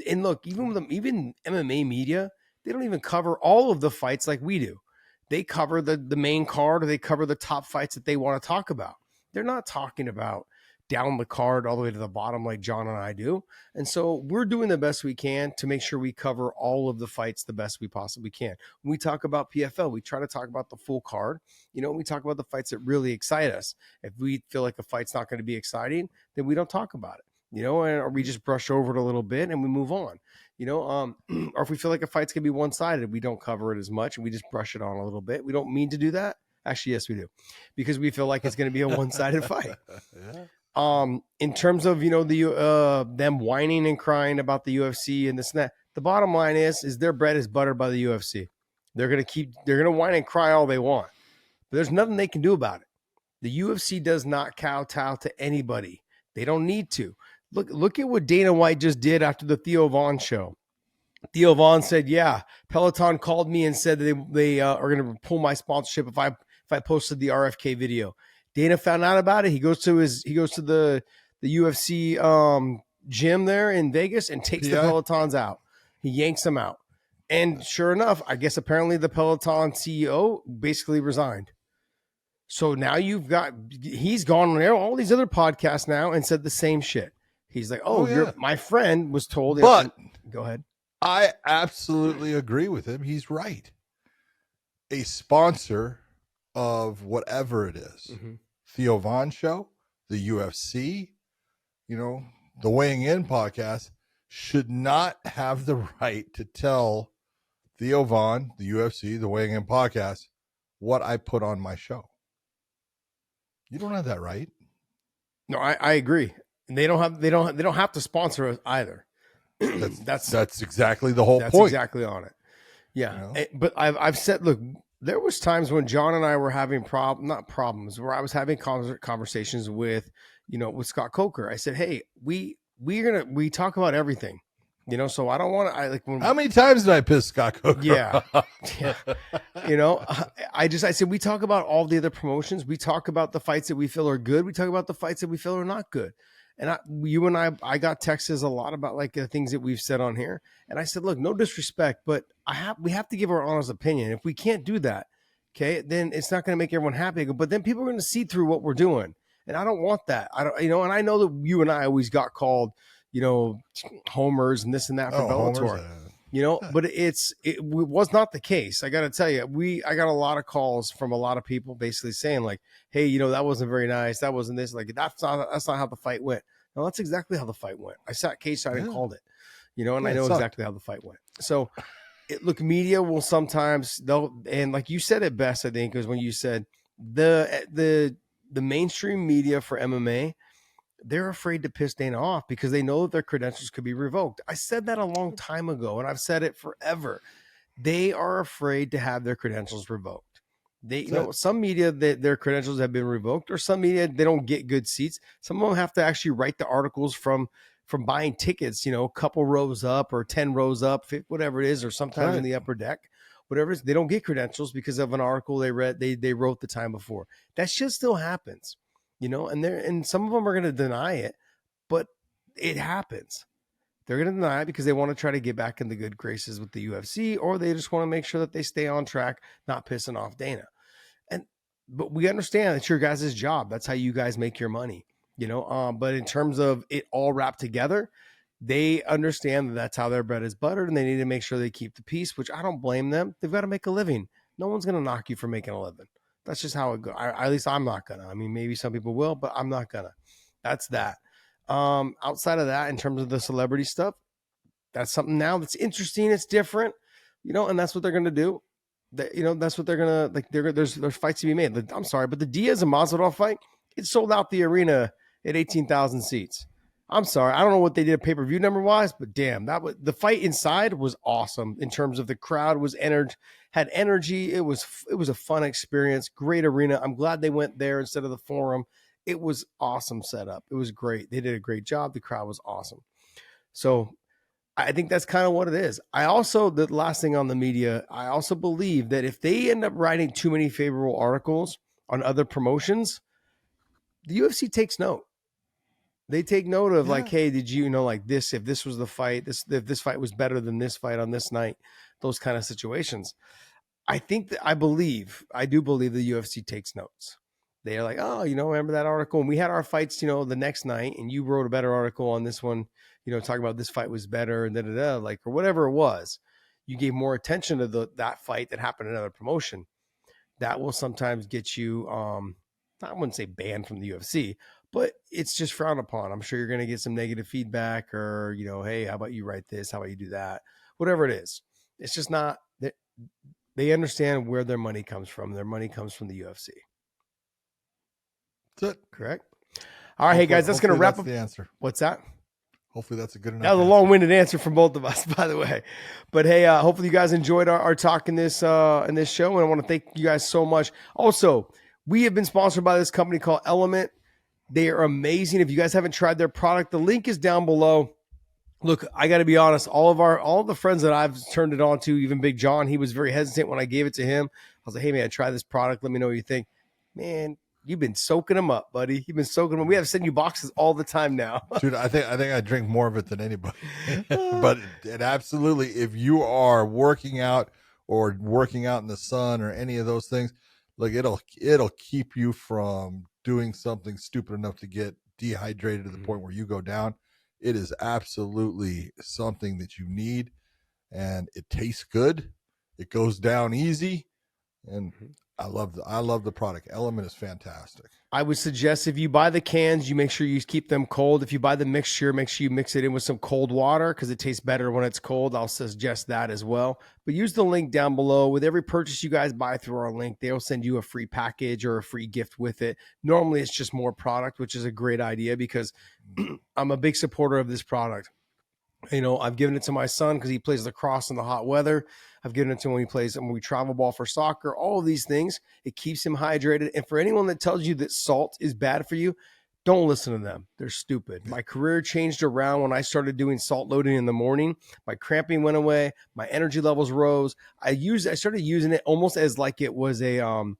And look, even MMA Media, they don't even cover all of the fights like we do. They cover the main card, or they cover the top fights that they want to talk about. They're not talking about down the card all the way to the bottom like John and I do. And so we're doing the best we can to make sure we cover all of the fights the best we possibly can. When we talk about PFL, we try to talk about the full card. We talk about the fights that really excite us. If we feel like a fight's not going to be exciting, then we don't talk about it, or we just brush over it a little bit and we move on, or if we feel like a fight's going to be one-sided, we don't cover it as much and we just brush it on a little bit. We don't mean to do that. Actually, yes, we do, because we feel like it's going to be a one-sided fight. Yeah. In terms of, them whining and crying about the UFC and this and that, the bottom line is their bread is buttered by the UFC. They're going to whine and cry all they want, but there's nothing they can do about it. The UFC does not kowtow to anybody. They don't need to. Look at what Dana White just did after the Theo Vaughn show. Theo Vaughn said, yeah, Peloton called me and said that they are going to pull my sponsorship if I posted the RFK video. Dana found out about it. He goes to the UFC gym there in Vegas and takes the Pelotons out. He yanks them out. And sure enough, I guess apparently the Peloton CEO basically resigned. So now he's gone on all these other podcasts now and said the same shit. He's like, my friend was told. But go ahead. I absolutely agree with him. He's right. A sponsor of whatever it is, Theo Vaughn show, the UFC, the Weighing In podcast, should not have the right to tell Theo Vaughn, the UFC, the Weighing In podcast, what I put on my show. You don't have that right. No, I agree. And they don't have to sponsor us either. That's exactly the whole point. That's exactly on it. Yeah. But I've said, look, there was times when John and I were having not problems, where I was having conversations with Scott Coker. I said, hey, we talk about everything, so I don't want to, how many times did I piss Scott Coker? Yeah. I said, we talk about all the other promotions. We talk about the fights that we feel are good. We talk about the fights that we feel are not good. And I got texts a lot about like the things that we've said on here. And I said, look, no disrespect, but we have to give our honest opinion. If we can't do that, okay, then it's not going to make everyone happy. But then people are going to see through what we're doing. And I don't want that. I don't, and I know that you and I always got called, homers and this and that for Bellator, but it was not the case. I got to tell you, I got a lot of calls from a lot of people basically saying like, hey, that wasn't very nice. That wasn't this. Like, that's not how the fight went. No, that's exactly how the fight went. I sat cage-side and called it, and I know exactly how the fight went. So look, media will sometimes and like you said it best, I think, is when you said the mainstream media for MMA, they're afraid to piss Dana off because they know that their credentials could be revoked. I said that a long time ago, and I've said it forever. They are afraid to have their credentials revoked. Some media, their credentials have been revoked, or some media, they don't get good seats. Some of them have to actually write the articles from buying tickets, a couple rows up or 10 rows up, whatever it is, or sometimes in the upper deck, whatever it is. They don't get credentials because of an article they read, they wrote the time before. That shit still happens. And some of them are going to deny it, but it happens. They're going to deny it because they want to try to get back in the good graces with the UFC, or they just want to make sure that they stay on track, not pissing off Dana. But we understand it's your guys' job. That's how you guys make your money, but in terms of it all wrapped together, they understand that that's how their bread is buttered, and they need to make sure they keep the peace, which I don't blame them. They've got to make a living. No one's going to knock you for making a living. That's just how it goes. At least I'm not gonna. I mean, maybe some people will, but I'm not gonna. That's that. Outside of that, in terms of the celebrity stuff, that's something now that's interesting. It's different, and that's what they're gonna do. that's what they're gonna like. There's fights to be made. I'm sorry, but the Diaz and Masvidal fight, it sold out the arena at 18,000 seats. I'm sorry, I don't know what they did pay-per-view number wise, but damn, the fight inside was awesome in terms of the crowd had energy. It was a fun experience, great arena. I'm glad they went there instead of the Forum. It was awesome setup. It was great. They did a great job. The crowd was awesome. So I think that's kind of what it is. The last thing on the media, I also believe that if they end up writing too many favorable articles on other promotions, the UFC takes note. They take note of like, hey, did you know like this? If this was the fight, if this fight was better than this fight on this night, those kind of situations. I do believe the UFC takes notes. They're like, oh, remember that article? And we had our fights, the next night, and you wrote a better article on this one, talking about this fight was better and like, or whatever it was. You gave more attention to that fight that happened in another promotion. That will sometimes get you, I wouldn't say banned from the UFC, but it's just frowned upon. I'm sure you're going to get some negative feedback or, hey, how about you write this? How about you do that? Whatever it is. It's just not that they understand where their money comes from. Their money comes from the UFC. That's it. Correct. All right. Hey guys, that's going to wrap up the answer. What's that? Hopefully that's a good enough. That was a long-winded answer from both of us, by the way. But hey, hopefully you guys enjoyed our talk in this show. And I want to thank you guys so much. Also, we have been sponsored by this company called LMNT. They are amazing. If you guys haven't tried their product, the link is down below. Look, I got to be honest. All of the friends that I've turned it on to, even Big John, he was very hesitant when I gave it to him. I was like, hey man, try this product. Let me know what you think. Man, you've been soaking them up, buddy. You've been soaking them. We have to send you boxes all the time now. Dude, I think I drink more of it than anybody. But it absolutely, if you are working out or working out in the sun or any of those things, look, it'll keep you from doing something stupid enough to get dehydrated to the point where you go down. It is absolutely something that you need, and it tastes good. It goes down easy, and I love the product. LMNT is fantastic. I would suggest if you buy the cans, you make sure you keep them cold. If you buy the mixture, make sure you mix it in with some cold water because it tastes better when it's cold. I'll suggest that as well. But use the link down below. With every purchase you guys buy through our link, they'll send you a free package or a free gift with it. Normally, it's just more product, which is a great idea because I'm a big supporter of this product. I've given it to my son because he plays lacrosse in the hot weather. I've given it to him when we travel ball for soccer, all of these things. It keeps him hydrated. And for anyone that tells you that salt is bad for you, don't listen to them. They're stupid. My career changed around when I started doing salt loading in the morning. My cramping went away. My energy levels rose. I started using it almost as like it was a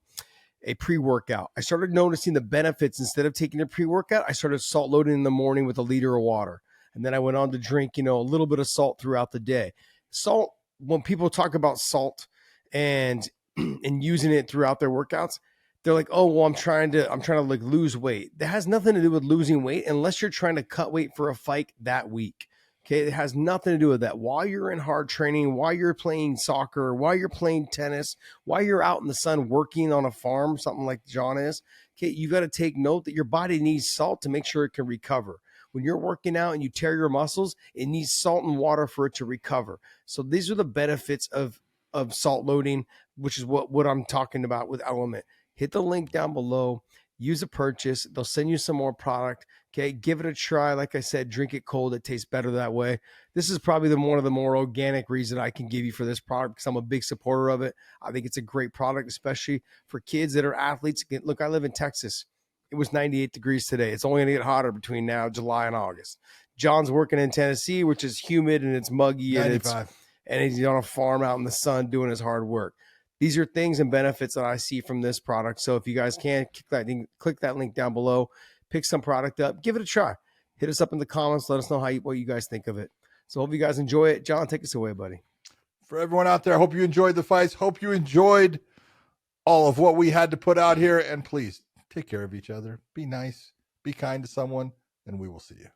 pre-workout. I started noticing the benefits. Instead of taking a pre-workout, I started salt loading in the morning with a liter of water. And then I went on to drink, a little bit of salt throughout the day. Salt, when people talk about salt and using it throughout their workouts, they're like, oh, well, I'm trying to like lose weight. That has nothing to do with losing weight unless you're trying to cut weight for a fight that week. Okay. It has nothing to do with that. While you're in hard training, while you're playing soccer, while you're playing tennis, while you're out in the sun working on a farm, something like John is, okay, you got to take note that your body needs salt to make sure it can recover. When you're working out and you tear your muscles, it needs salt and water for it to recover. So these are the benefits of salt loading, which is what I'm talking about with LMNT. Hit the link down below. Use a purchase. They'll send you some more product. Okay, give it a try. Like I said, drink it cold. It tastes better that way. This is probably one of the more organic reasons I can give you for this product because I'm a big supporter of it. I think it's a great product, especially for kids that are athletes. Look, I live in Texas. It was 98 degrees today. It's only going to get hotter between now, July and August. John's working in Tennessee, which is humid and it's muggy 95. and he's on a farm out in the sun doing his hard work. These are things and benefits that I see from this product. So if you guys can, click that link down below, pick some product up, give it a try. Hit us up in the comments. Let us know what you guys think of it. So hope you guys enjoy it. John, take us away, buddy. For everyone out there, hope you enjoyed the fights. Hope you enjoyed all of what we had to put out here. And please, take care of each other. Be nice. Be kind to someone. And we will see you.